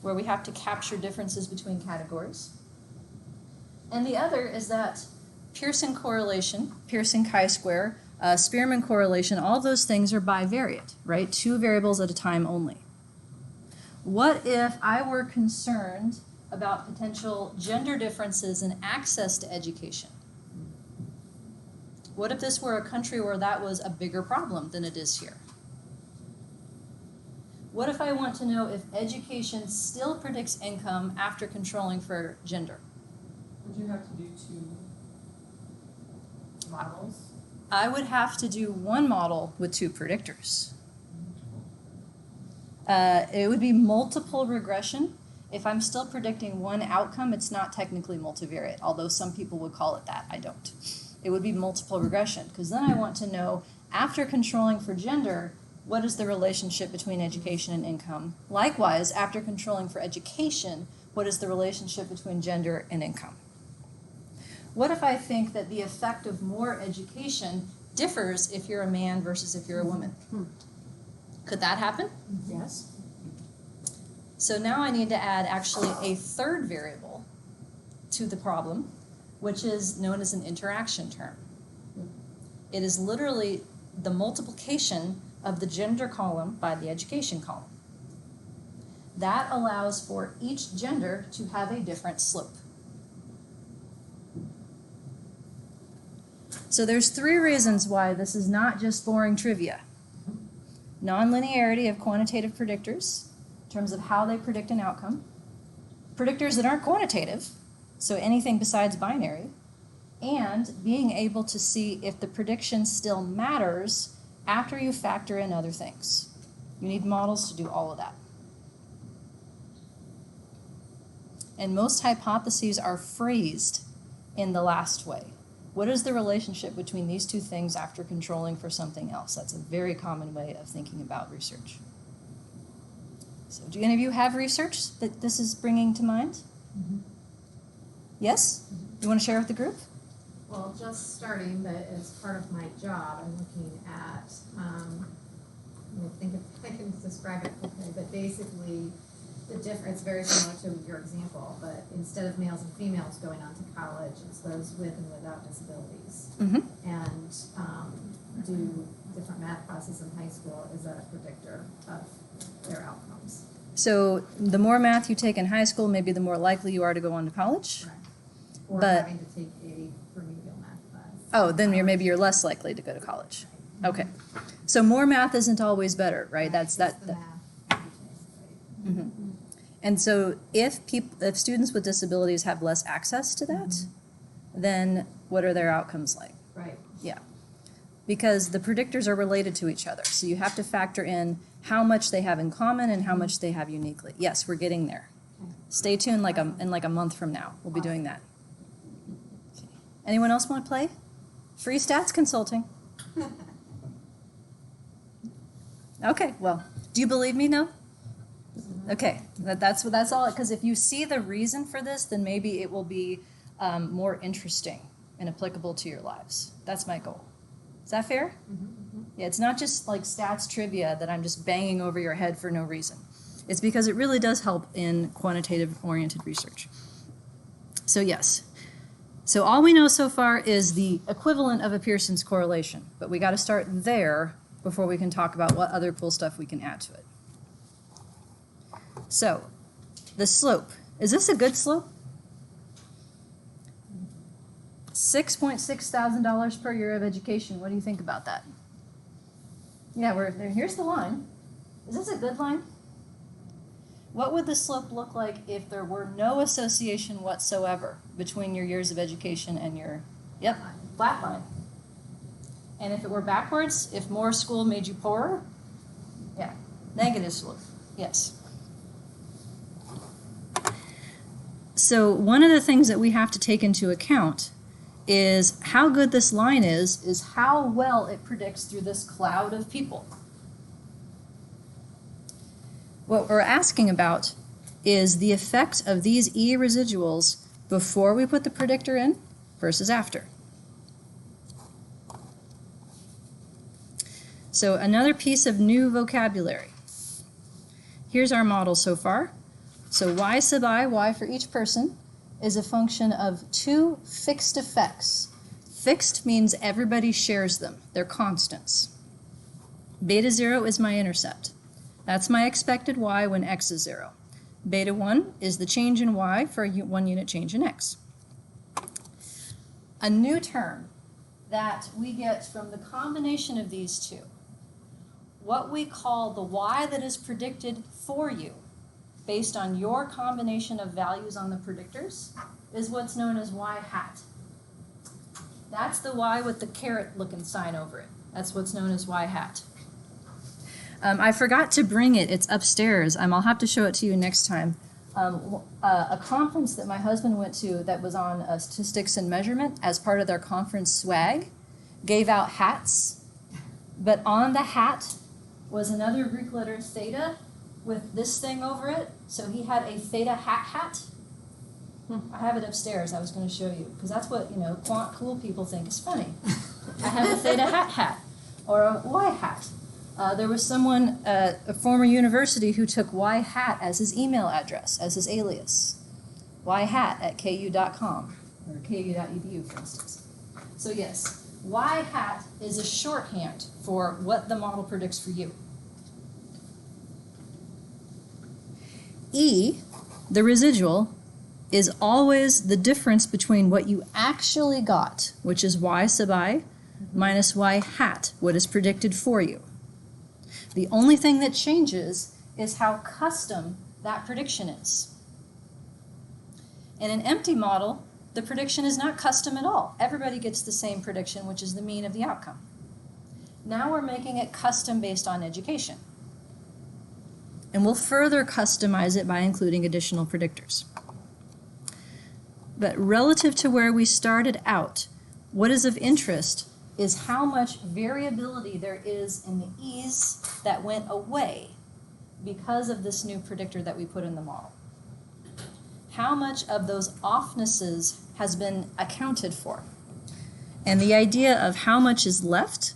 where we have to capture differences between categories. And the other is that Pearson correlation, Pearson chi-square, Spearman correlation, all those things are bivariate, right? 2 variables at a time only. What if I were concerned about potential gender differences in access to education? What if this were a country where that was a bigger problem than it is here? What if I want to know if education still predicts income after controlling for gender? Would you have to do 2 models? I would have to do 1 model with 2 predictors. It would be multiple regression. If I'm still predicting 1 outcome, it's not technically multivariate, although some people would call it that. I don't. It would be multiple regression, because then I want to know, after controlling for gender, what is the relationship between education and income? Likewise, after controlling for education, what is the relationship between gender and income? What if I think that the effect of more education differs if you're a man versus if you're a woman? Could that happen? Yes. So now I need to add actually a 3rd variable to the problem, which is known as an interaction term. It is literally the multiplication of the gender column by the education column. That allows for each gender to have a different slope. So there's 3 reasons why this is not just boring trivia. Nonlinearity of quantitative predictors, in terms of how they predict an outcome. Predictors that aren't quantitative, so anything besides binary. And being able to see if the prediction still matters after you factor in other things. You need models to do all of that. And most hypotheses are phrased in the last way. What is the relationship between these 2 things after controlling for something else? That's a very common way of thinking about research. So do any of you have research that this is bringing to mind? Mm-hmm. Yes? You want to share with the group? Well, just starting, but as part of my job, I'm looking at, I think if I can describe it quickly, but basically the difference, very similar to your example, but instead of males and females going on to college, it's those with and without disabilities. Mm-hmm. And do different math classes in high school is a predictor of their outcomes. So the more math you take in high school, maybe the more likely you are to go on to college? Right. Or But- having to take a remedial math class. Oh, then maybe you're less likely to go to college. Okay. So more math isn't always better, right? That's It's that. the math you take, right? Mhm. And so if students with disabilities have less access to that, then what are their outcomes like? Right. Yeah. Because the predictors are related to each other. So you have to factor in how much they have in common and how much they have uniquely. Yes, we're getting there. Okay. Stay tuned in like a month from now. We'll be doing that. Okay. Anyone else want to play? Free stats consulting. Okay, well, do you believe me? No? Okay, that's all. Because if you see the reason for this, then maybe it will be more interesting and applicable to your lives. That's my goal. Is that fair? Yeah, it's not just like stats trivia that I'm just banging over your head for no reason. It's because it really does help in quantitative-oriented research. So yes, So all we know so far is the equivalent of a Pearson's correlation, but we got to start there before we can talk about what other cool stuff we can add to it. So, the slope. Is this a good slope? $6.6 thousand per year of education. What do you think about that? Yeah, here's the line. Is this a good line? What would the slope look like if there were no association whatsoever between your years of education and your, yep, flat line? And if it were backwards, if more school made you poorer, yeah, negative slope, yes. So one of the things that we have to take into account is how good this line is how well it predicts through this cloud of people. What we're asking about is the effect of these E residuals before we put the predictor in versus after. So another piece of new vocabulary. Here's our model so far. So y sub I, y for each person, is a function of two fixed effects. Fixed means everybody shares them. They're constants. Beta 0 is my intercept. That's my expected y when x is 0. Beta 1 is the change in y for a 1 unit change in x. A new term that we get from the combination of these two, what we call the y that is predicted for you based on your combination of values on the predictors, is what's known as y hat. That's the y with the caret looking sign over it. That's what's known as y hat. I forgot to bring it. It's upstairs. I'll have to show it to you next time. A conference that my husband went to that was on statistics and measurement as part of their conference swag gave out hats, but on the hat was another Greek letter theta with this thing over it. So he had a theta hat. I have it upstairs. I was going to show you because that's what, quant cool people think is funny. I have a theta hat or a y hat. There was someone at a former university who took y hat as his email address, as his alias. Y hat at ku.com or ku.edu, for instance. So yes, y hat is a shorthand for what the model predicts for you. E, the residual, is always the difference between what you actually got, which is y sub I, minus y hat, what is predicted for you. The only thing that changes is how custom that prediction is. In an empty model, the prediction is not custom at all. Everybody gets the same prediction, which is the mean of the outcome. Now we're making it custom based on education. And we'll further customize it by including additional predictors. But relative to where we started out, what is of interest is how much variability there is in the E's that went away because of this new predictor that we put in the model. How much of those offnesses has been accounted for? And the idea of how much is left,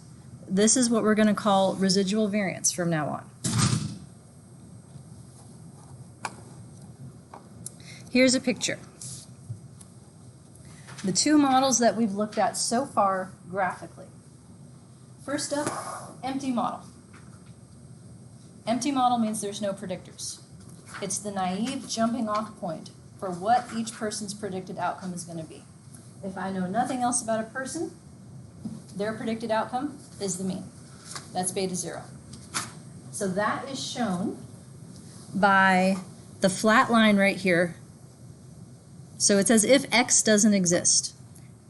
this is what we're going to call residual variance from now on. Here's a picture. The two models that we've looked at so far graphically. First up, empty model. Empty model means there's no predictors. It's the naive jumping off point for what each person's predicted outcome is going to be. If I know nothing else about a person, their predicted outcome is the mean. That's beta 0. So that is shown by the flat line right here. So it's as if X doesn't exist.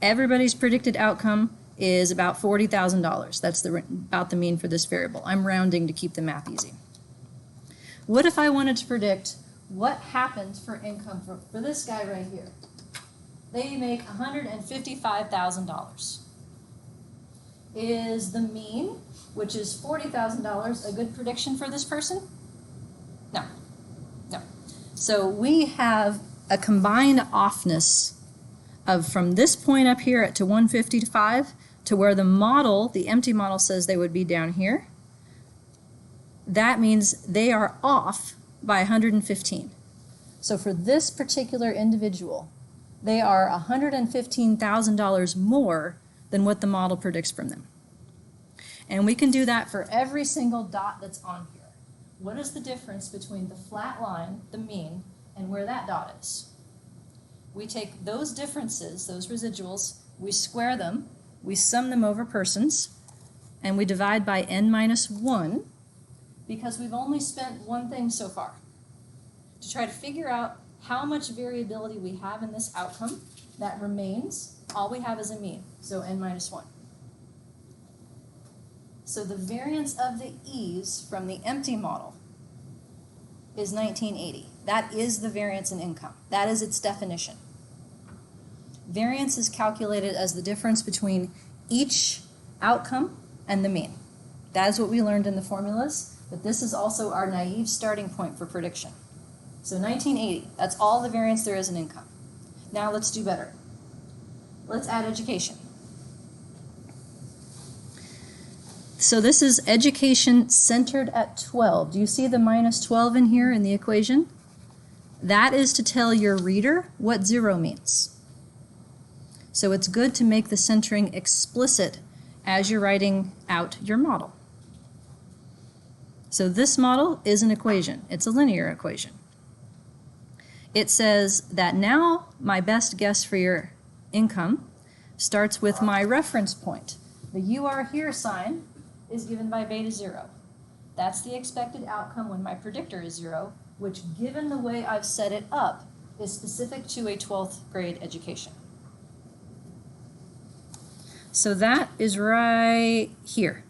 Everybody's predicted outcome is about $40,000. That's about the mean for this variable. I'm rounding to keep the math easy. What if I wanted to predict what happens for income for this guy right here? They make $155,000. Is the mean, which is $40,000, a good prediction for this person? No. No. So we have a combined offness of from this point up here to 155 to where the model, the empty model, says they would be down here. That means they are off by 115. So for this particular individual, they are $115,000 more than what the model predicts from them. And we can do that for every single dot that's on here. What is the difference between the flat line, the mean, and where that dot is? We take those differences, those residuals, we square them, we sum them over persons, and we divide by n minus 1, because we've only spent one thing so far, to try to figure out how much variability we have in this outcome that remains. All we have is a mean, so n minus 1. So the variance of the e's from the empty model is 1980. That is the variance in income. That is its definition. Variance is calculated as the difference between each outcome and the mean. That is what we learned in the formulas, but this is also our naive starting point for prediction. So 1980, that's all the variance there is in income. Now let's do better. Let's add education. So this is education centered at 12. Do you see the minus 12 in here in the equation? That is to tell your reader what 0 means. So it's good to make the centering explicit as you're writing out your model. So this model is an equation. It's a linear equation. It says that now my best guess for your income starts with my reference point. The "you are here" sign is given by beta 0. That's the expected outcome when my predictor is 0, which, given the way I've set it up, is specific to a 12th grade education. So that is right here.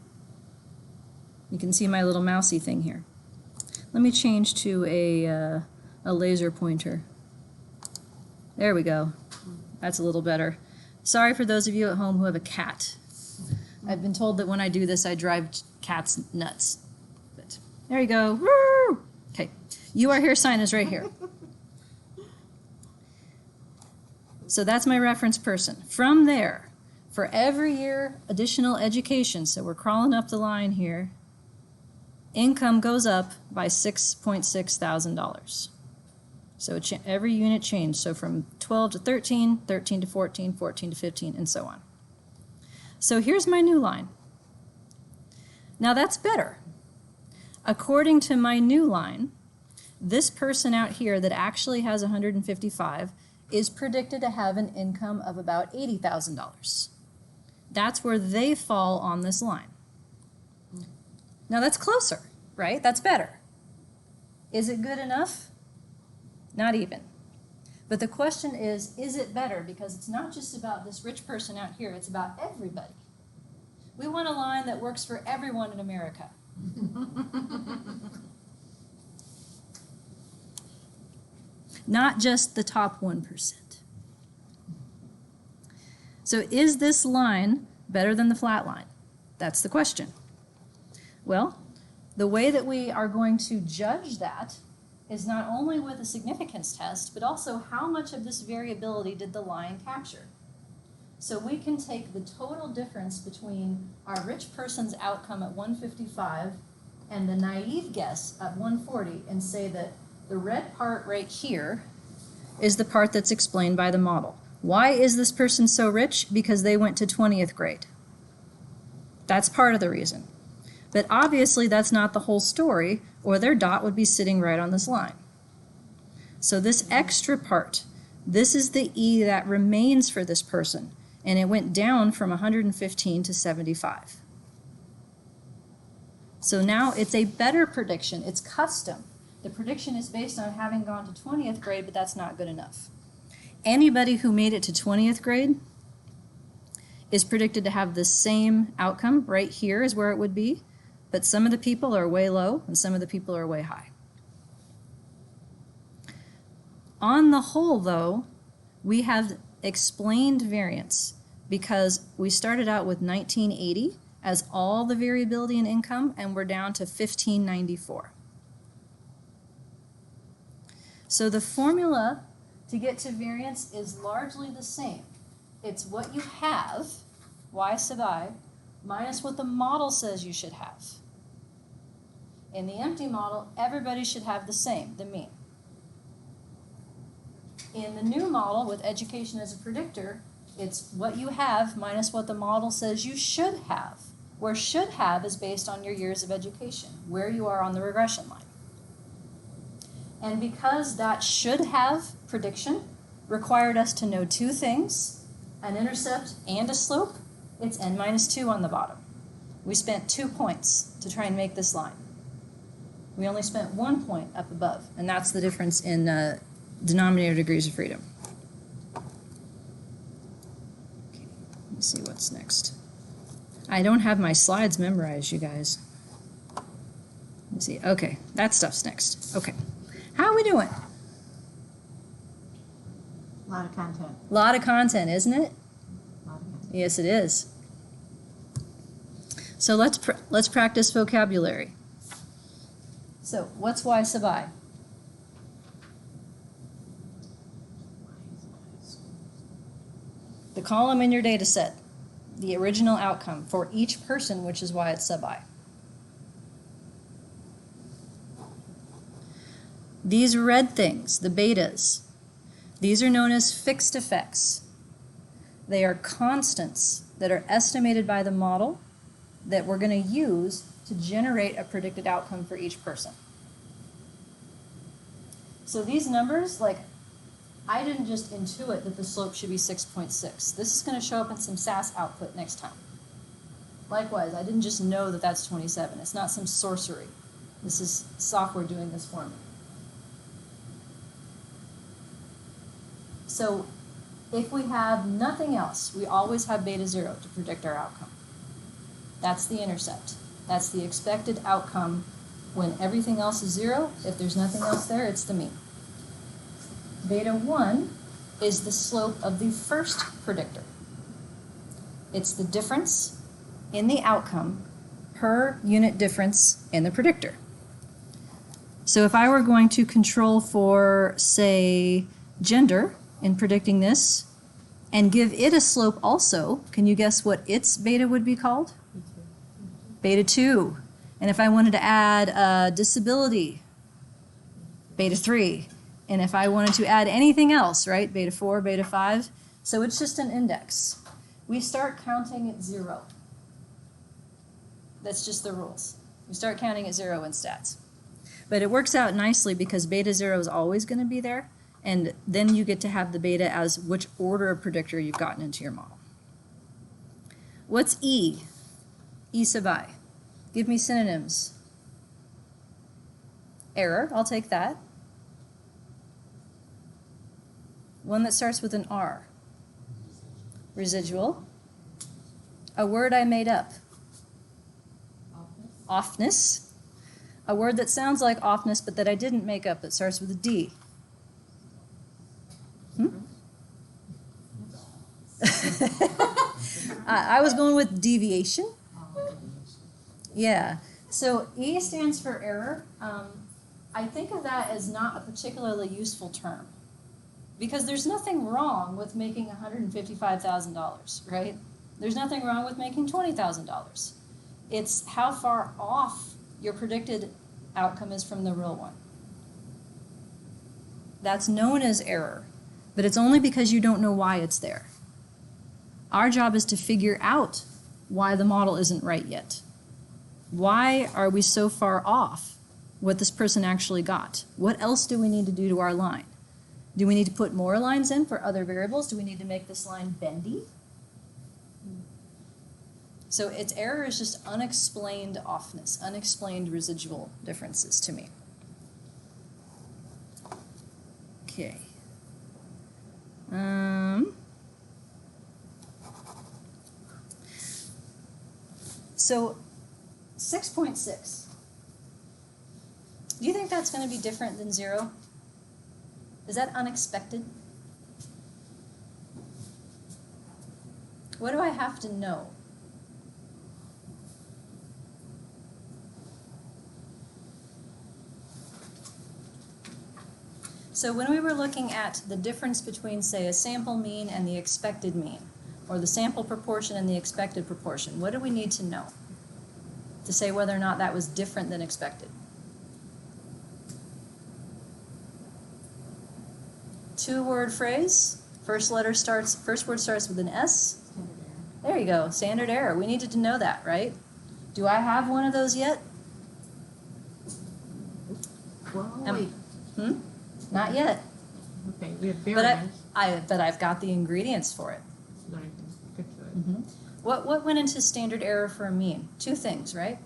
You can see my little mousy thing here. Let me change to a laser pointer. There we go. That's a little better. Sorry for those of you at home who have a cat. I've been told that when I do this, I drive cats nuts. But there you go. Woo! Okay, "you are here" sign is right here. So that's my reference person. From there, for every year additional education, so we're crawling up the line here, income goes up by $6.6 thousand. So every unit changed. So from 12 to 13, 13 to 14, 14 to 15, and so on. So here's my new line. Now that's better. According to my new line, this person out here that actually has 155 is predicted to have an income of about $80,000. That's where they fall on this line. Now that's closer, right? That's better. Is it good enough? Not even. But the question is it better? Because it's not just about this rich person out here, it's about everybody. We want a line that works for everyone in America. Not just the top 1%. So is this line better than the flat line? That's the question. Well, the way that we are going to judge that is not only with a significance test, but also how much of this variability did the line capture. So we can take the total difference between our rich person's outcome at 155 and the naive guess at 140 and say that the red part right here is the part that's explained by the model. Why is this person so rich? Because they went to 20th grade. That's part of the reason. But obviously that's not the whole story, or their dot would be sitting right on this line. So this extra part, this is the E that remains for this person, and it went down from 115 to 75. So now it's a better prediction. It's custom. The prediction is based on having gone to 20th grade, but that's not good enough. Anybody who made it to 20th grade is predicted to have the same outcome. Right here is where it would be, but some of the people are way low and some of the people are way high. On the whole, though, we have explained variance because we started out with 1980 as all the variability in income, and we're down to 1594. So the formula to get to variance is largely the same. It's what you have, y sub I, minus what the model says you should have. In the empty model, everybody should have the same, the mean. In the new model with education as a predictor, it's what you have minus what the model says you should have, where should have is based on your years of education, where you are on the regression line. And because that should have prediction required us to know two things, an intercept and a slope, it's n minus 2 on the bottom. We spent 2 points to try and make this line. We only spent 1 point up above, and that's the difference in denominator degrees of freedom. Okay, let me see what's next. I don't have my slides memorized, you guys. Let me see. Okay, that stuff's next. Okay. How are we doing? A lot of content. A lot of content, isn't it? A lot of content. Yes, it is. So let's practice vocabulary. So what's y sub I? The column in your data set, the original outcome for each person, which is why it's sub I. These red things, the betas, these are known as fixed effects. They are constants that are estimated by the model that we're going to use to generate a predicted outcome for each person. So these numbers, like, I didn't just intuit that the slope should be 6.6. This is going to show up in some SAS output next time. Likewise, I didn't just know that that's 27. It's not some sorcery. This is software doing this for me. So if we have nothing else, we always have beta 0 to predict our outcome. That's the intercept. That's the expected outcome when everything else is 0. If there's nothing else there, it's the mean. Beta 1 is the slope of the first predictor. It's the difference in the outcome per unit difference in the predictor. So if I were going to control for, say, gender in predicting this, and give it a slope also, can you guess what its beta would be called? Beta 2. And if I wanted to add disability, beta 3. And if I wanted to add anything else, right, beta 4, beta 5. So it's just an index. We start counting at 0. That's just the rules. We start counting at 0 in stats. But it works out nicely because beta 0 is always going to be there. And then you get to have the beta as which order of predictor you've gotten into your model. What's E? E sub I. Give me synonyms. Error, I'll take that. One that starts with an R. Residual. A word I made up. Offness. A word that sounds like offness but that I didn't make up that starts with a D. I was going with deviation. Yeah. So E stands for error. I think of that as not a particularly useful term because there's nothing wrong with making $155,000, right? There's nothing wrong with making $20,000. It's how far off your predicted outcome is from the real one. That's known as error, but it's only because you don't know why it's there. Our job is to figure out why the model isn't right yet. Why are we so far off what this person actually got? What else do we need to do to our line? Do we need to put more lines in for other variables? Do we need to make this line bendy? So its error is just unexplained offness, unexplained residual differences to me. Okay. So 6.6. Do you think that's going to be different than 0? Is that unexpected? What do I have to know? So when we were looking at the difference between, say, a sample mean and the expected mean, or the sample proportion and the expected proportion, what do we need to know to say whether or not that was different than expected? Two-word phrase. First word starts with an S. There you go, standard error. We needed to know that, right? Do I have one of those yet? Well, Um, wait, Not yet. okay, we have But variance. but I've got the ingredients for it. So I can fix it. What went into standard error for a mean? Two things, right?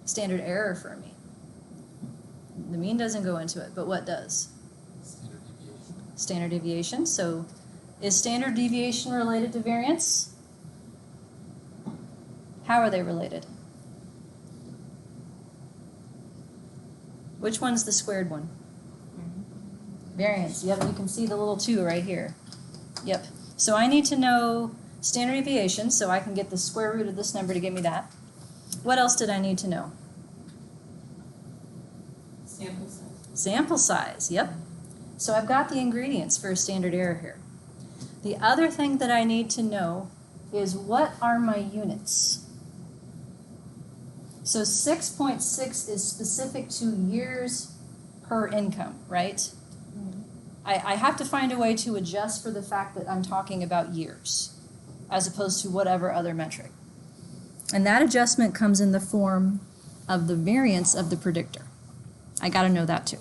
Standard error for a mean. The mean doesn't go into it, but what does? Standard deviation. Standard deviation. So is standard deviation related to variance? How are they related? Which one's the squared one? Variance. Yep, you can see the little 2 right here. Yep. So I need to know standard deviation so I can get the square root of this number to give me that. What else did I need to know? Sample size. Sample size, yep. So I've got the ingredients for a standard error here. The other thing that I need to know is what are my units? So 6.6 is specific to years per income, right? I have to find a way to adjust for the fact that I'm talking about years as opposed to whatever other metric. And that adjustment comes in the form of the variance of the predictor. I got to know that too.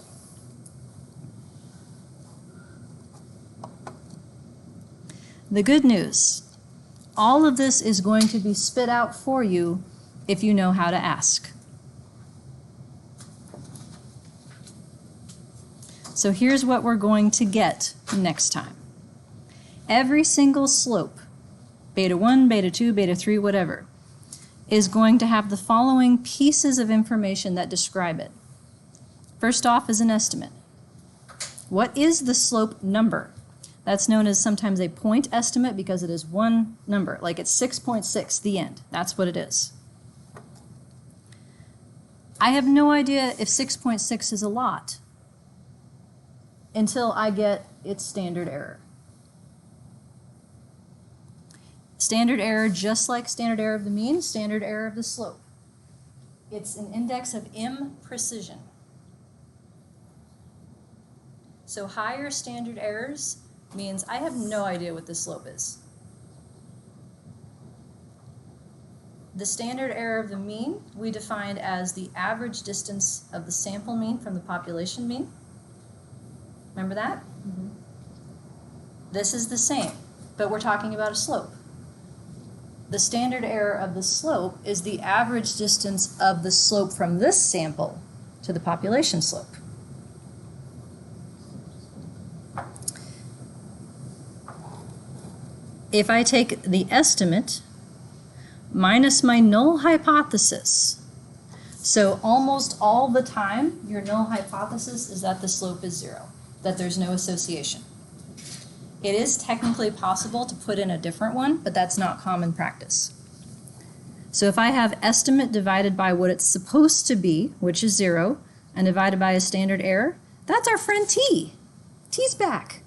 The good news, all of this is going to be spit out for you if you know how to ask. So here's what we're going to get next time. Every single slope, beta 1, beta 2, beta 3, whatever, is going to have the following pieces of information that describe it. First off is an estimate. What is the slope number? That's known as sometimes a point estimate because it is one number, like it's 6.6, the end. That's what it is. I have no idea if 6.6 is a lot until I get its standard error. Standard error, just like standard error of the mean, standard error of the slope. It's an index of imprecision. So higher standard errors means I have no idea what the slope is. The standard error of the mean we defined as the average distance of the sample mean from the population mean. Remember that? This is the same, but we're talking about a slope. The standard error of the slope is the average distance of the slope from this sample to the population slope. If I take the estimate minus my null hypothesis, so almost all the time your null hypothesis is that the slope is 0, that there's no association. It is technically possible to put in a different one, but that's not common practice. So if I have estimate divided by what it's supposed to be, which is 0, and divided by a standard error, that's our friend T. T's back.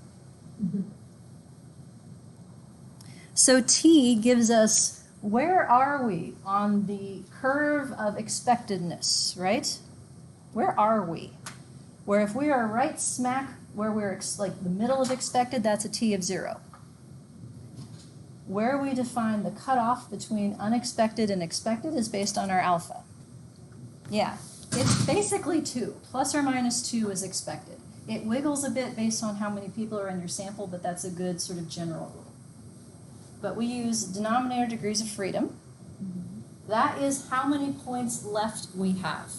So T gives us, where are we on the curve of expectedness, right? Where are we? Where if we are right smack where we're like the middle of expected, that's a T of 0. Where we define the cutoff between unexpected and expected is based on our alpha. Yeah, it's basically 2. Plus or minus 2 is expected. It wiggles a bit based on how many people are in your sample, but that's a good sort of general rule. But we use denominator degrees of freedom. That is how many points left we have.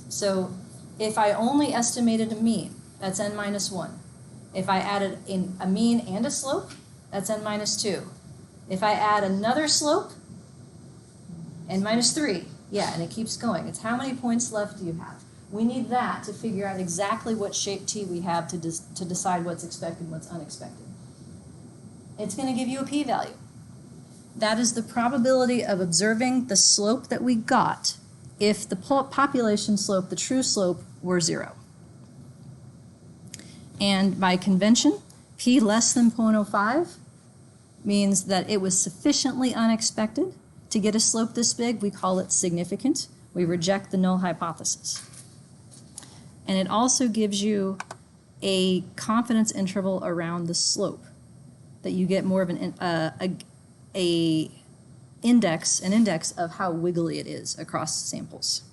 So if I only estimated a mean, that's n minus 1. If I added in a mean and a slope, that's n minus 2. If I add another slope, n minus 3. Yeah, and it keeps going. It's how many points left do you have? We need that to figure out exactly what shape T we have to decide what's expected and what's unexpected. It's going to give you a p-value. That is the probability of observing the slope that we got if the population slope, the true slope, were 0. And by convention, p less than 0.05 means that it was sufficiently unexpected to get a slope this big. We call it significant. We reject the null hypothesis. And it also gives you a confidence interval around the slope, that you get more of an index of how wiggly it is across samples.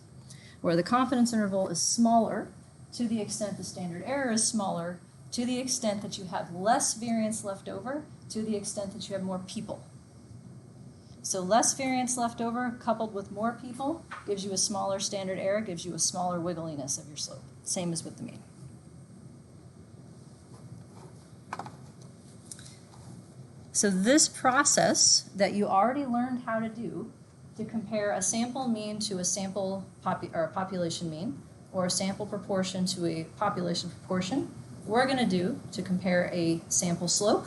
Where the confidence interval is smaller to the extent the standard error is smaller, to the extent that you have less variance left over, to the extent that you have more people. So less variance left over coupled with more people gives you a smaller standard error, gives you a smaller wiggliness of your slope. Same as with the mean. So this process that you already learned how to do to compare a sample mean to a sample population mean, or a sample proportion to a population proportion, we're going to do to compare a sample slope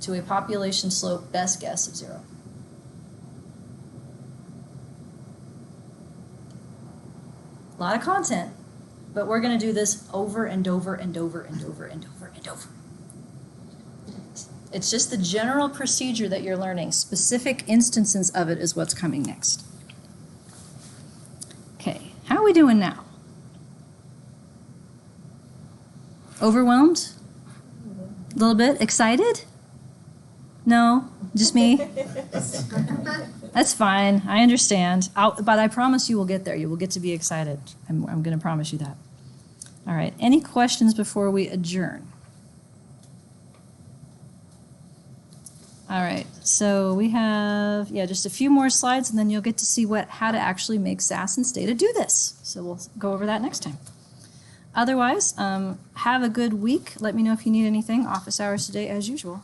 to a population slope best guess of 0. A lot of content, but we're going to do this over and over and over and over and over and over. It's just the general procedure that you're learning. Specific instances of it is what's coming next. Okay, how are we doing now? Overwhelmed? A little bit? Excited? No? Just me? That's fine. I understand. But I promise you will get there. You will get to be excited. I'm going to promise you that. All right. Any questions before we adjourn? All right. So we have, just a few more slides, and then you'll get to see how to actually make SAS and Stata do this. So we'll go over that next time. Otherwise, have a good week. Let me know if you need anything. Office hours today as usual.